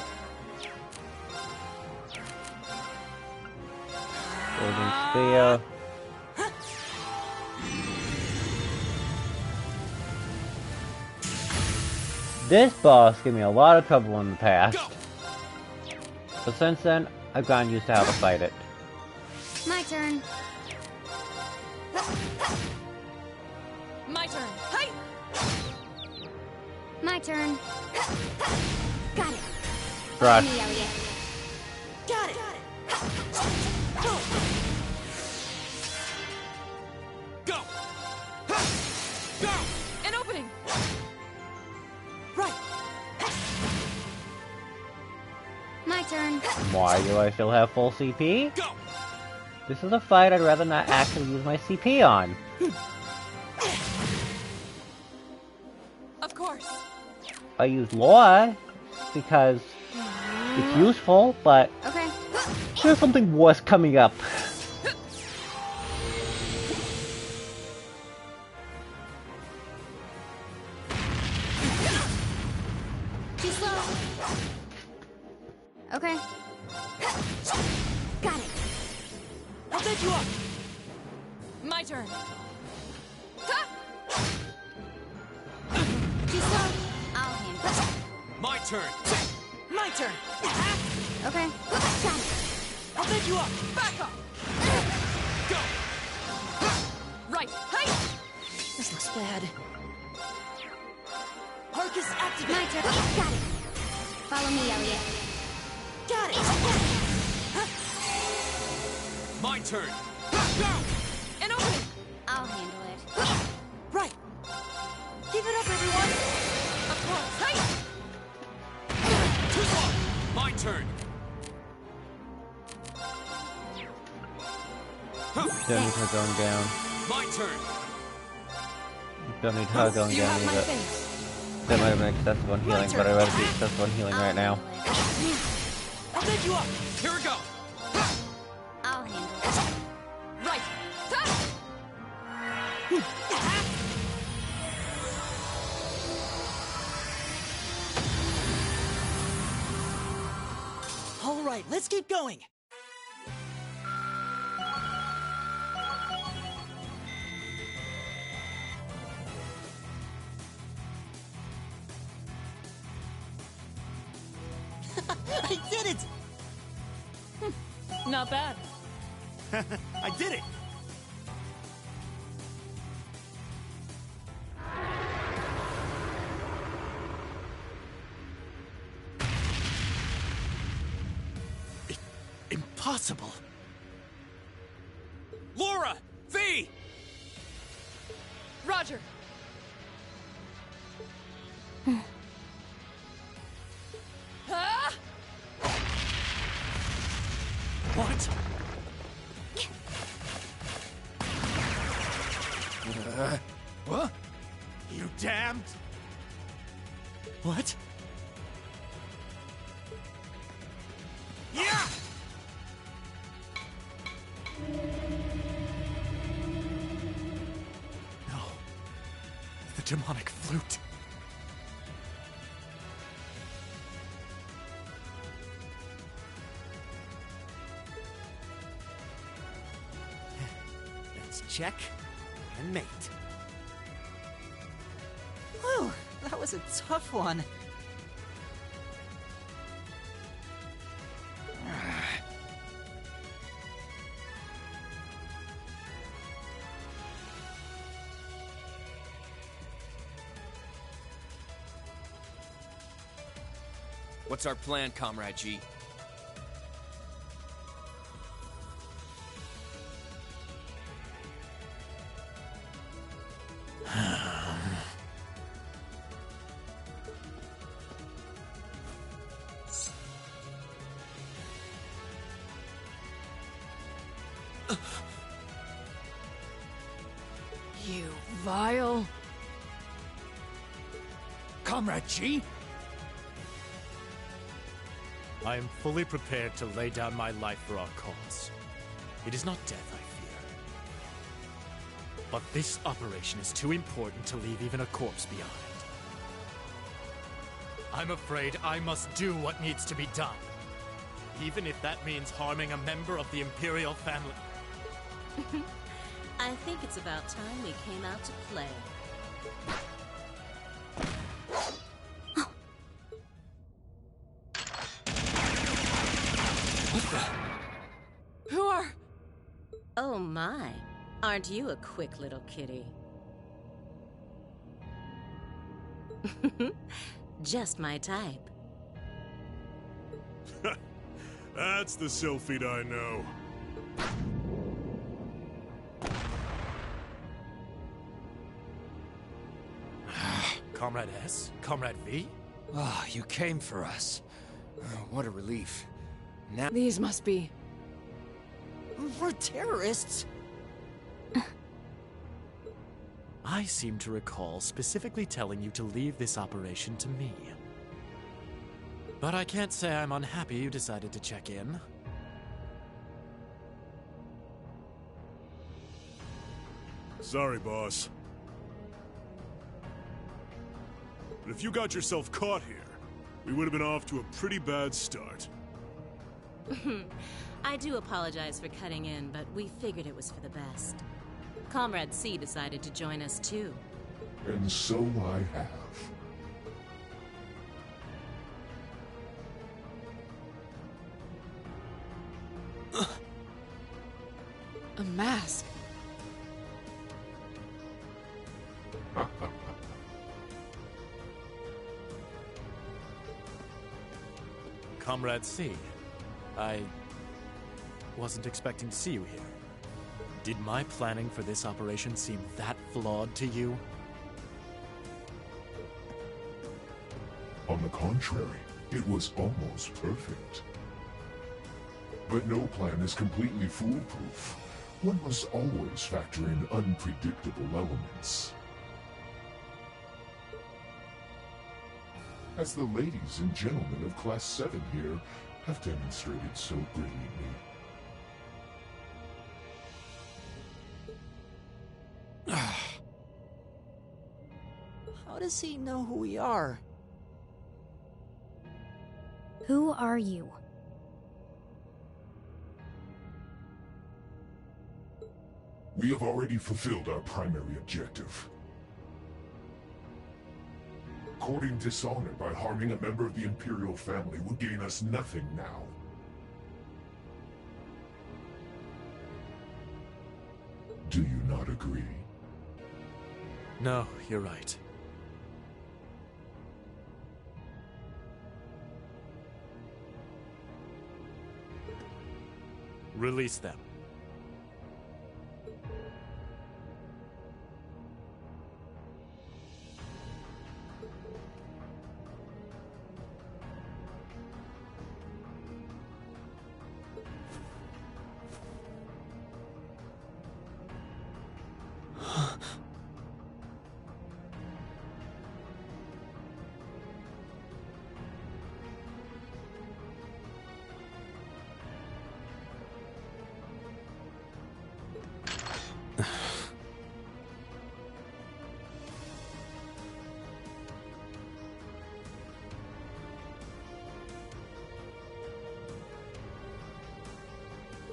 Golden Spear. This boss gave me a lot of trouble in the past. But since then, I've gotten used to how to fight it. My turn. My turn. Hi! My turn. Got it. Rush. Me, Elliot. Got it. Go! Go! An opening! Right. My turn. Why do I still have full CP? Go! This is a fight I'd rather not actually use my CP on. Of course. I use Law because it's useful, but Okay. there's something worse coming up. Too slow. Okay. Got it. I'll take you up. My turn. Too slow. I'll handle it. My turn. My turn. Okay. Got it. I'll take you up. Back up! Go! Right. Hi! This looks bad. Arcus activate. My turn. Got it. Follow me, Elliot. Got it. My turn. Go! An opening! I'll handle it. Right. Keep it up, everyone. Of course. Hi! Too slow. My turn. Don't need her going down. My turn. Don't need her going You down have my either. face. That might have been excessive on healing, but I'd rather be excessive on healing right now. I'll take you up. Here we go. I'll handle it. Right. Ha! All right, let's keep going. I did it! Not bad. I did it! Impossible. Laura! V! Roger. Ah! What? What? You damned! What? Yeah! No. The demonic flute. Let's check and mate. Whew, that was a tough one. What's our plan, Comrade G? You vile... Comrade G? I am fully prepared to lay down my life for our cause. It is not death I fear. But this operation is too important to leave even a corpse behind. I'm afraid I must do what needs to be done. Even if that means harming a member of the Imperial family. I think it's about time we came out to play. Who are... Oh my, aren't you a quick little kitty? Just my type. That's the Sylphid I know. Comrade S? Comrade V? Oh, you came for us. Oh, what a relief. Now... These must be... We're terrorists! I seem to recall specifically telling you to leave this operation to me. But I can't say I'm unhappy you decided to check in. Sorry, boss. But if you got yourself caught here, we would have been off to a pretty bad start. I do apologize for cutting in, but we figured it was for the best. Comrade C decided to join us too. And so I have. A mask. Comrade C, I wasn't expecting to see you here. Did my planning for this operation seem that flawed to you? On the contrary, it was almost perfect. But no plan is completely foolproof. One must always factor in unpredictable elements. As the ladies and gentlemen of Class 7 here have demonstrated so brilliantly. How does he know who we are? Who are you? We have already fulfilled our primary objective. Courting dishonor by harming a member of the Imperial family would gain us nothing now. Do you not agree? No, you're right. Release them.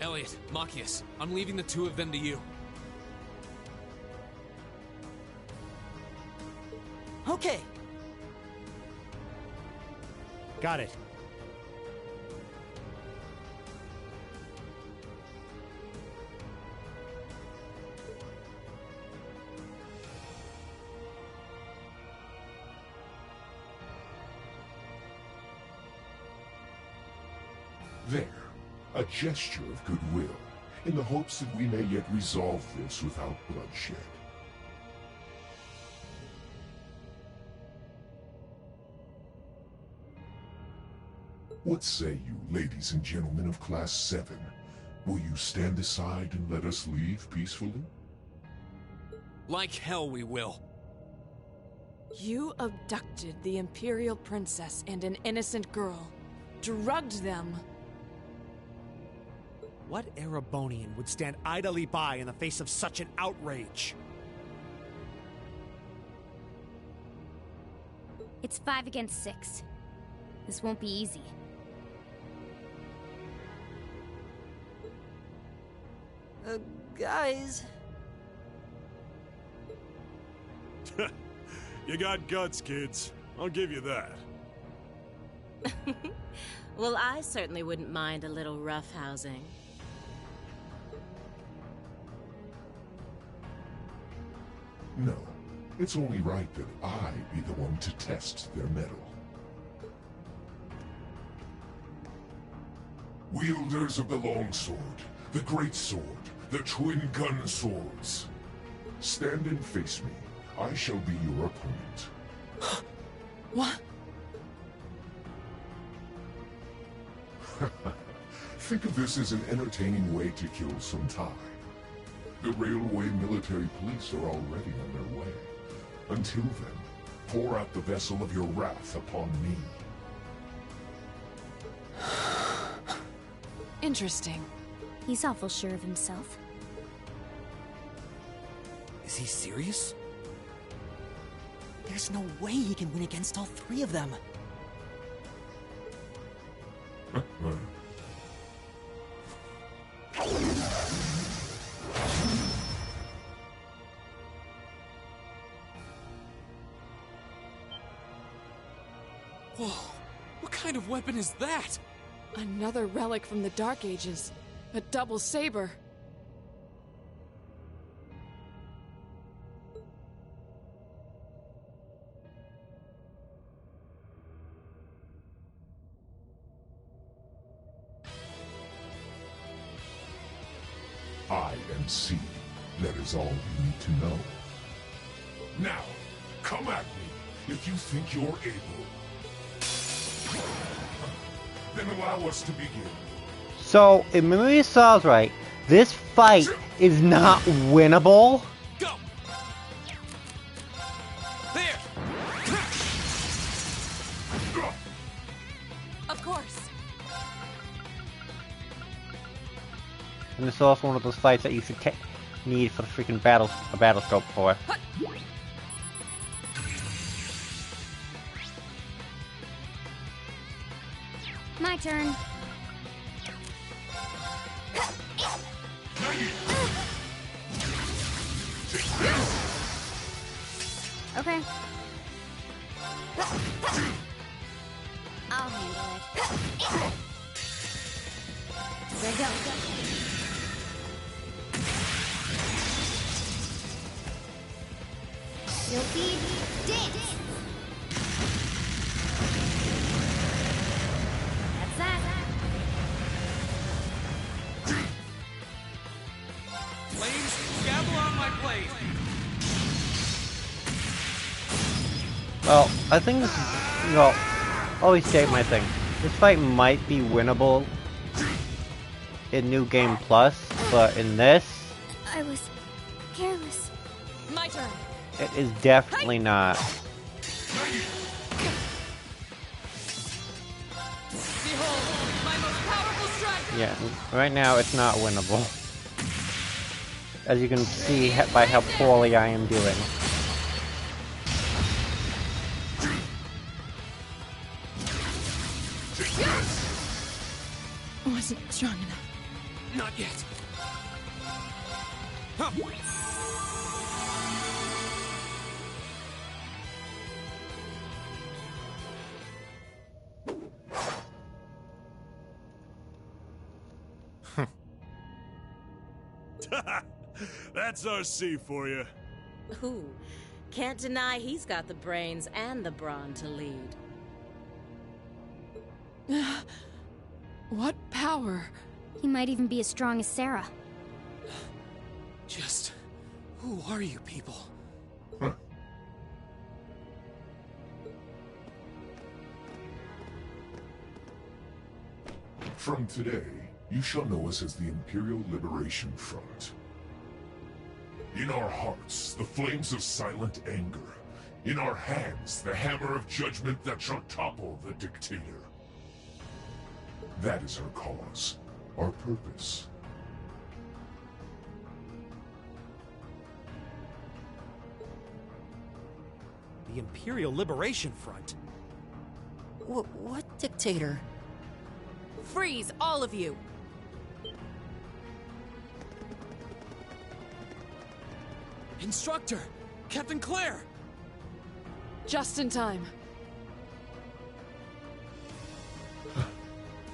Elliot, Machias, I'm leaving the two of them to you. Okay. Got it. There, a gesture of goodwill, in the hopes that we may yet resolve this without bloodshed. What say you, ladies and gentlemen of Class 7? Will you stand aside and let us leave peacefully? Like hell we will. You abducted the Imperial Princess and an innocent girl. Drugged them. What Erebonian would stand idly by in the face of such an outrage? It's 5 against 6. This won't be easy. Guys... You got guts, kids. I'll give you that. Well, I certainly wouldn't mind a little roughhousing. No, it's only right that I be the one to test their mettle. Wielders of the longsword, the great sword, the twin gun swords. Stand and face me. I shall be your opponent. What? Think of this as an entertaining way to kill some time. The Railway Military Police are already on their way. Until then, pour out the vessel of your wrath upon me. Interesting. He's awful sure of himself. Is he serious? There's no way he can win against all 3 of them. Whoa, what kind of weapon is that? Another relic from the Dark Ages. A double saber. I am C. That is all you need to know. Now, come at me if you think you're able. Then allow us to begin. So, if memory serves right, this fight is not winnable. Go! There! Of course. And this is also one of those fights that you should need for the freaking a battle scope for. My turn. Okay. I'll handle it. There you go. You'll be dance. That's that. Flames, gavel on my blade. Well, I think this is, always state my thing. This fight might be winnable in New Game Plus, but in this, I was careless. My turn. it is definitely not. Behold, my most powerful strike. Yeah, right now it's not winnable. As you can see by how poorly I am doing. Wasn't strong enough. Not yet. That's RC for you. Ooh, can't deny he's got the brains and the brawn to lead. What power? He might even be as strong as Sarah. Just... who are you people? From today, you shall know us as the Imperial Liberation Front. In our hearts, the flames of silent anger. In our hands, the hammer of judgment that shall topple the dictator. That is our cause, our purpose. The Imperial Liberation Front? What dictator? Freeze, all of you! Instructor! Captain Claire! Just in time.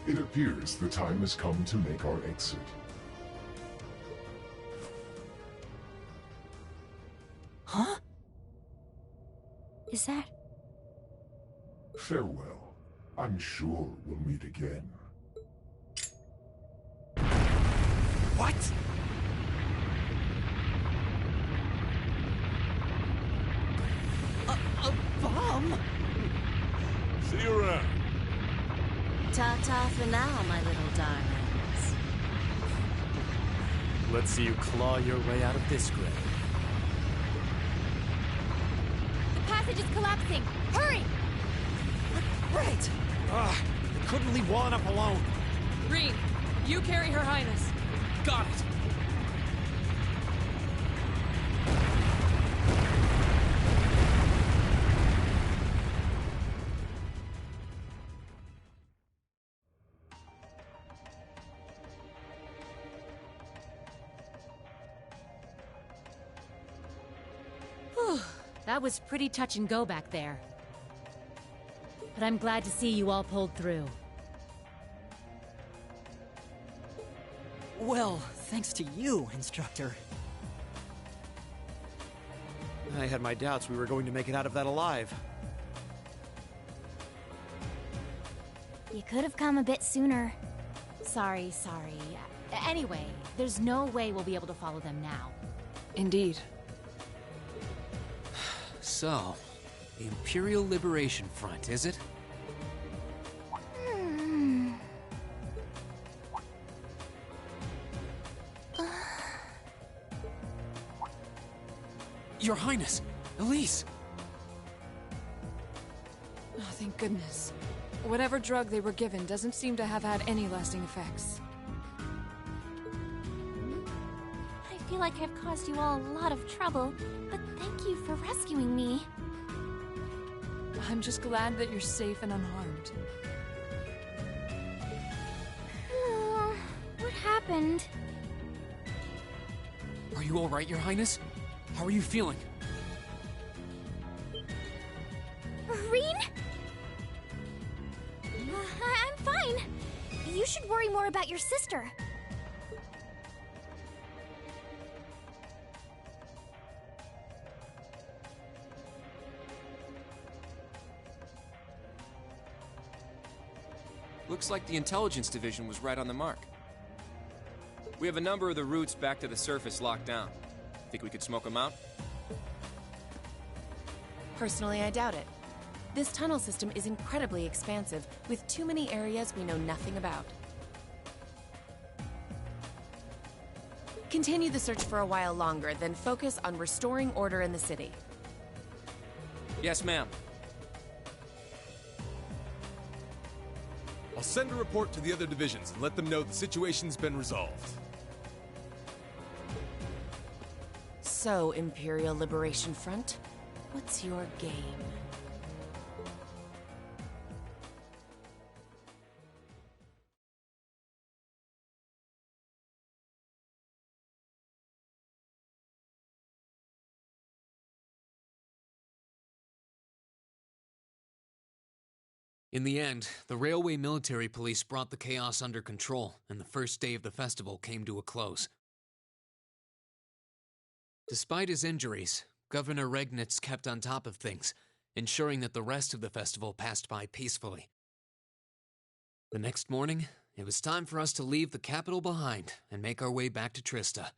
It appears the time has come to make our exit. Huh? Is that... Farewell. I'm sure we'll meet again. What? A bomb? See you around. Ta-ta for now, my little darlings. Let's see you claw your way out of this grave. The passage is collapsing! Hurry! Right! Ugh, I couldn't leave Walnup alone. Rean, you carry Her Highness. Got it! Whew, that was pretty touch and go back there. But I'm glad to see you all pulled through. Well, thanks to you, Instructor. I had my doubts we were going to make it out of that alive. You could have come a bit sooner. Sorry. Anyway, there's no way we'll be able to follow them now. Indeed. So, the Imperial Liberation Front, is it? Your Highness! Elise! Oh, thank goodness. Whatever drug they were given doesn't seem to have had any lasting effects. I feel like I've caused you all a lot of trouble, but thank you for rescuing me. I'm just glad that you're safe and unharmed. What happened? Are you alright, Your Highness? How are you feeling? Rean? I'm fine. You should worry more about your sister. Looks like the Intelligence Division was right on the mark. We have a number of the routes back to the surface locked down. Think we could smoke them out? Personally, I doubt it. This tunnel system is incredibly expansive, with too many areas we know nothing about. Continue the search for a while longer, then focus on restoring order in the city. Yes, ma'am. I'll send a report to the other divisions and let them know the situation's been resolved. So, Imperial Liberation Front, what's your game? In the end, the Railway Military Police brought the chaos under control, and the first day of the festival came to a close. Despite his injuries, Governor Regnitz kept on top of things, ensuring that the rest of the festival passed by peacefully. The next morning, it was time for us to leave the capital behind and make our way back to Trista.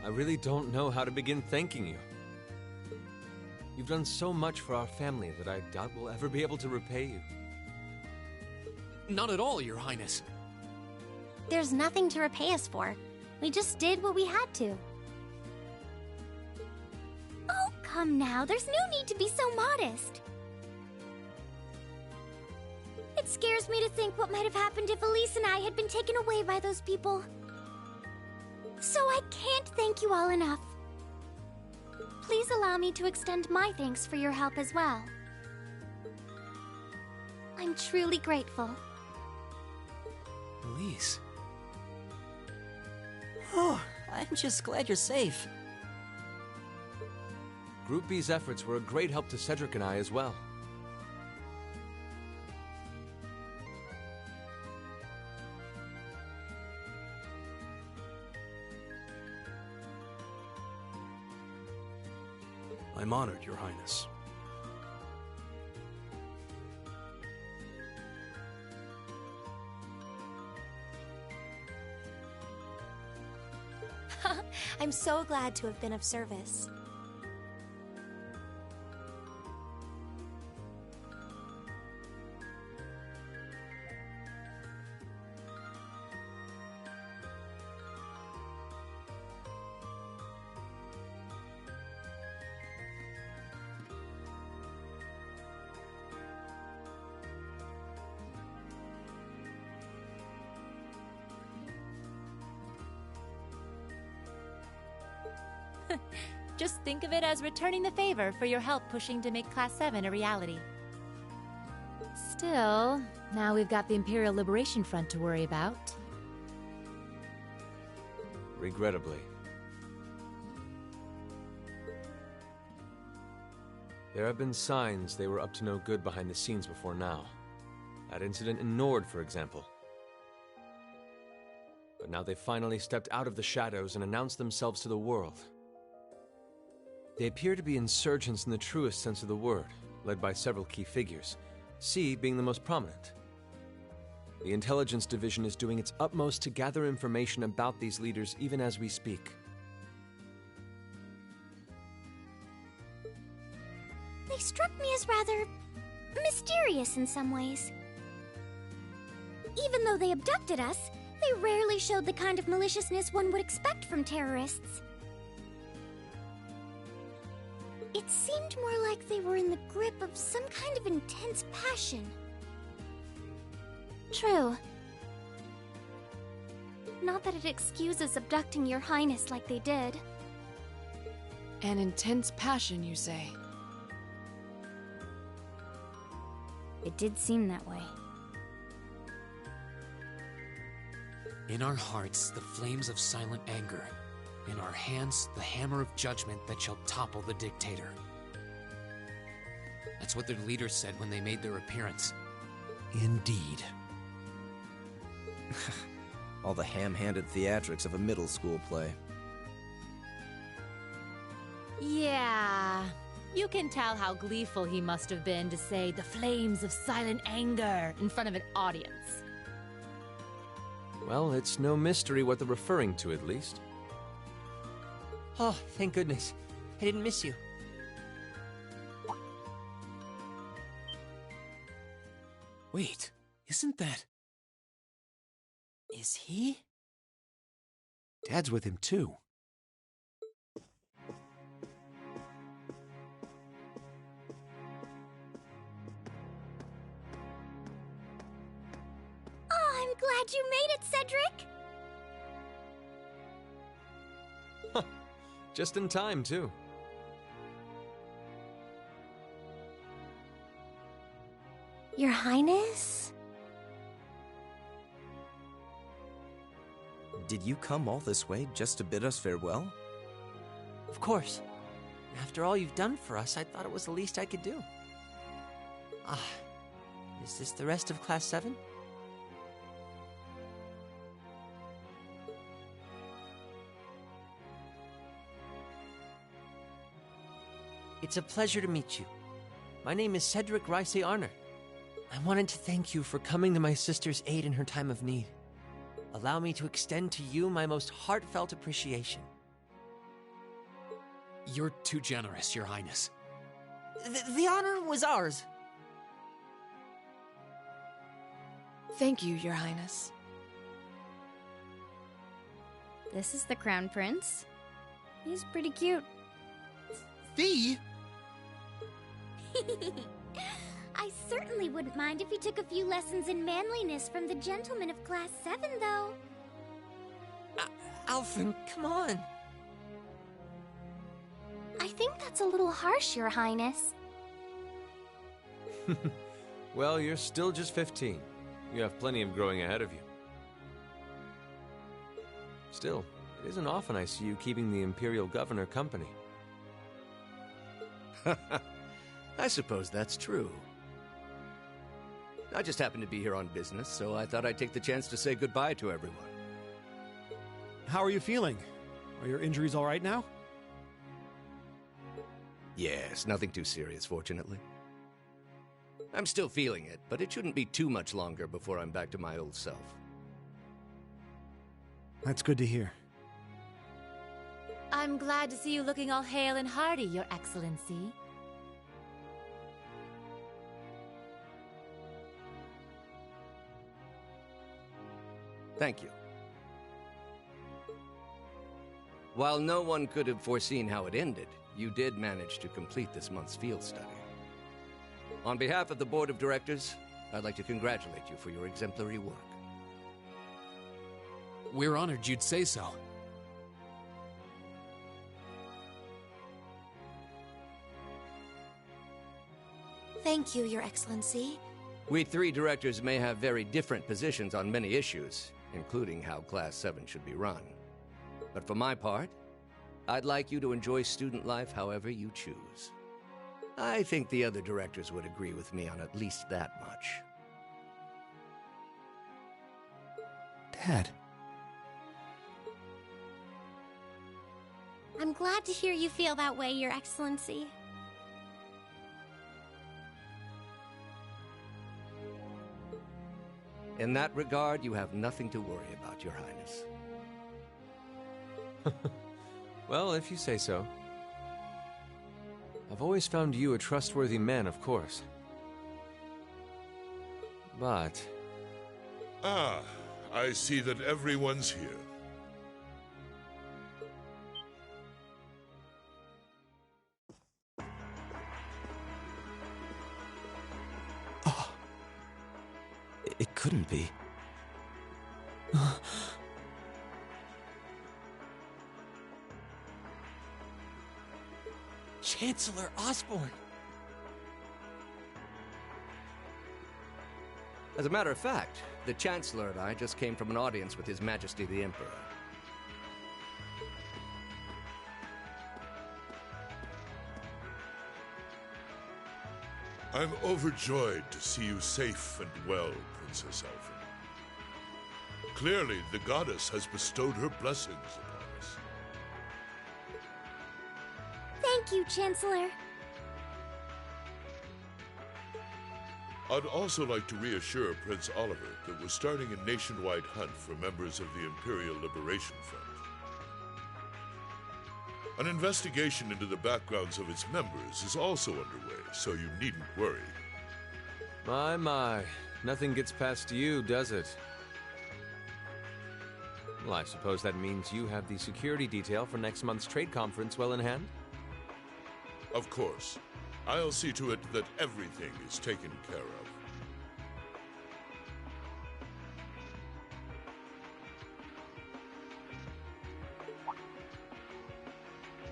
I really don't know how to begin thanking you. You've done so much for our family that I doubt we'll ever be able to repay you. Not at all, Your Highness. There's nothing to repay us for. We just did what we had to. Oh, come now. There's no need to be so modest. It scares me to think what might have happened if Elise and I had been taken away by those people. So I can't thank you all enough. Please allow me to extend my thanks for your help as well. I'm truly grateful. Elise. Oh, I'm just glad you're safe. Group B's efforts were a great help to Cedric and I as well. I'm honored, Your Highness. I'm so glad to have been of service. Just think of it as returning the favor for your help pushing to make Class 7 a reality. Still, now we've got the Imperial Liberation Front to worry about. Regrettably. There have been signs they were up to no good behind the scenes before now. That incident in Nord, for example. But now they've finally stepped out of the shadows and announced themselves to the world. They appear to be insurgents in the truest sense of the word, led by several key figures, C being the most prominent. The Intelligence Division is doing its utmost to gather information about these leaders even as we speak. They struck me as rather mysterious in some ways. Even though they abducted us, they rarely showed the kind of maliciousness one would expect from terrorists. It seemed more like they were in the grip of some kind of intense passion. True. Not that it excuses abducting Your Highness like they did. An intense passion, you say? It did seem that way. In our hearts, the flames of silent anger. In our hands, the hammer of judgment that shall topple the dictator. That's what their leaders said when they made their appearance. Indeed. All the ham-handed theatrics of a middle school play. Yeah. You can tell how gleeful he must have been to say the flames of silent anger in front of an audience. Well, it's no mystery what they're referring to, at least. Oh, thank goodness. I didn't miss you. Wait, isn't that... Is he? Dad's with him, too. Oh, I'm glad you made it, Cedric! Just in time, too. Your Highness? Did you come all this way just to bid us farewell? Of course. After all you've done for us, I thought it was the least I could do. Ah, is this the rest of Class 7? It's a pleasure to meet you. My name is Cedric Rice Arner. I wanted to thank you for coming to my sister's aid in her time of need. Allow me to extend to you my most heartfelt appreciation. You're too generous, Your Highness. The honor was ours. Thank you, Your Highness. This is the Crown Prince. He's pretty cute. Fee? I certainly wouldn't mind if he took a few lessons in manliness from the gentleman of Class 7, though. Alphen, come on. I think that's a little harsh, Your Highness. Well, you're still just 15. You have plenty of growing ahead of you. Still, it isn't often I see you keeping the Imperial Governor company. I suppose that's true. I just happened to be here on business, so I thought I'd take the chance to say goodbye to everyone. How are you feeling? Are your injuries all right now? Yes, nothing too serious, fortunately. I'm still feeling it, but it shouldn't be too much longer before I'm back to my old self. That's good to hear. I'm glad to see you looking all hale and hearty, Your Excellency. Thank you. While no one could have foreseen how it ended, you did manage to complete this month's field study. On behalf of the Board of Directors, I'd like to congratulate you for your exemplary work. We're honored you'd say so. Thank you, Your Excellency. We three directors may have very different positions on many issues, including how Class 7 should be run. But for my part, I'd like you to enjoy student life however you choose. I think the other directors would agree with me on at least that much. Dad. I'm glad to hear you feel that way, Your Excellency. In that regard, you have nothing to worry about, Your Highness. Well, if you say so. I've always found you a trustworthy man, of course. But... Ah, I see that everyone's here. It couldn't be. Chancellor Osborn! As a matter of fact, the Chancellor and I just came from an audience with His Majesty the Emperor. I'm overjoyed to see you safe and well, Princess Alphen. Clearly, the goddess has bestowed her blessings upon us. Thank you, Chancellor. I'd also like to reassure Prince Oliver that we're starting a nationwide hunt for members of the Imperial Liberation Front. An investigation into the backgrounds of its members is also underway, so you needn't worry. My. Nothing gets past you, does it? Well, I suppose that means you have the security detail for next month's trade conference well in hand? Of course. I'll see to it that everything is taken care of.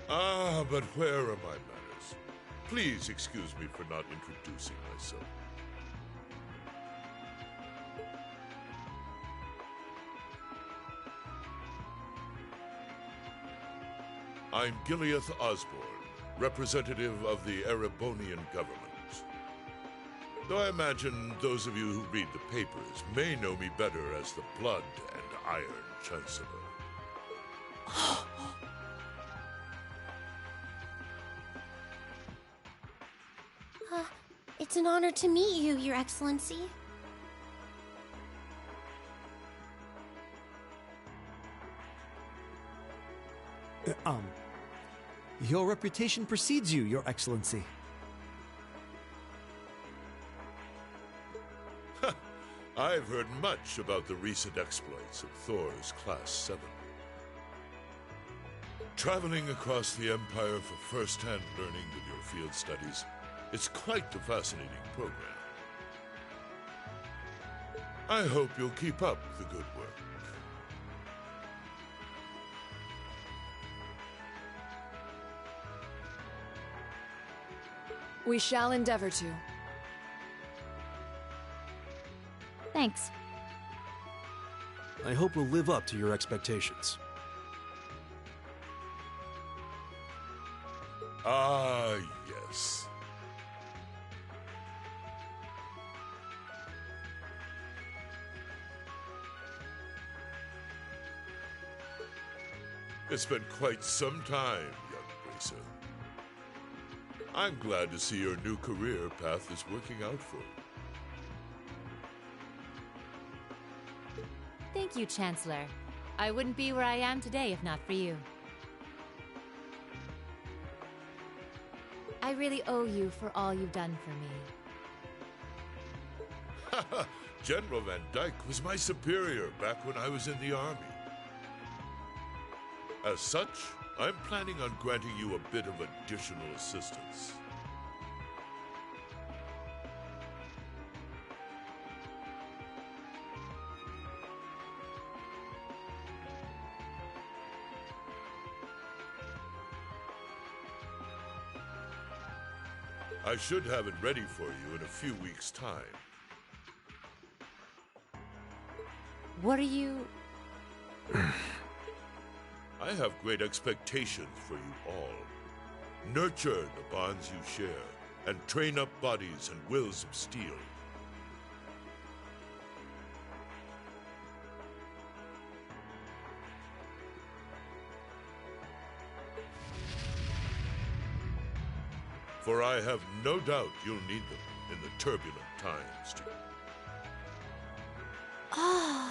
Ah, but where are my manners? Please excuse me for not introducing myself. I'm Gileath Osborn, representative of the Erebonian government. Though I imagine those of you who read the papers may know me better as the Blood and Iron Chancellor. It's an honor to meet you, Your Excellency. Your reputation precedes you, Your Excellency. I've heard much about the recent exploits of Thor's Class 7. Traveling across the Empire for first-hand learning with your field studies, it's quite the fascinating program. I hope you'll keep up the good work. We shall endeavor to. Thanks. I hope we'll live up to your expectations. Ah, yes. It's been quite some time, young Racer. I'm glad to see your new career path is working out for you. Thank you, Chancellor. I wouldn't be where I am today if not for you. I really owe you for all you've done for me. General Van Dyke was my superior back when I was in the Army. As such, I'm planning on granting you a bit of additional assistance. I should have it ready for you in a few weeks' time. What are you... I have great expectations for you all. Nurture the bonds you share, and train up bodies and wills of steel. For I have no doubt you'll need them in the turbulent times to... Oh.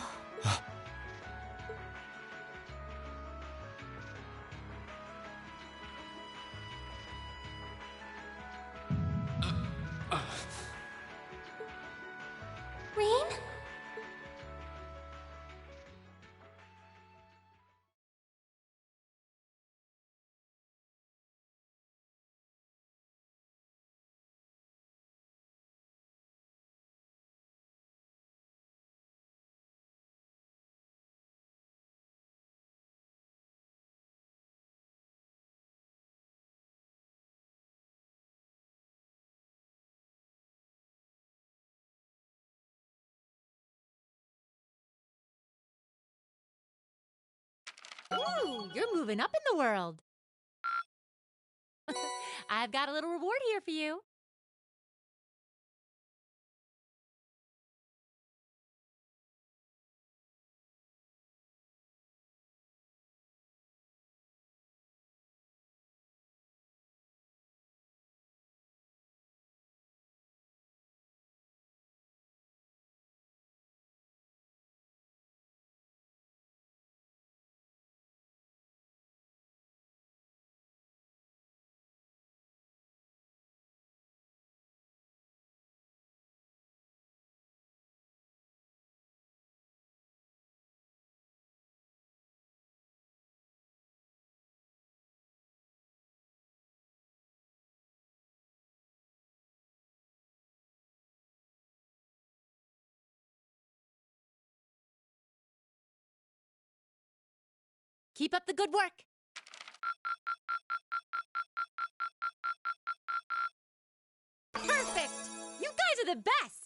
Rain? Ooh, you're moving up in the world. I've got a little reward here for you. Keep up the good work. Perfect! You guys are the best!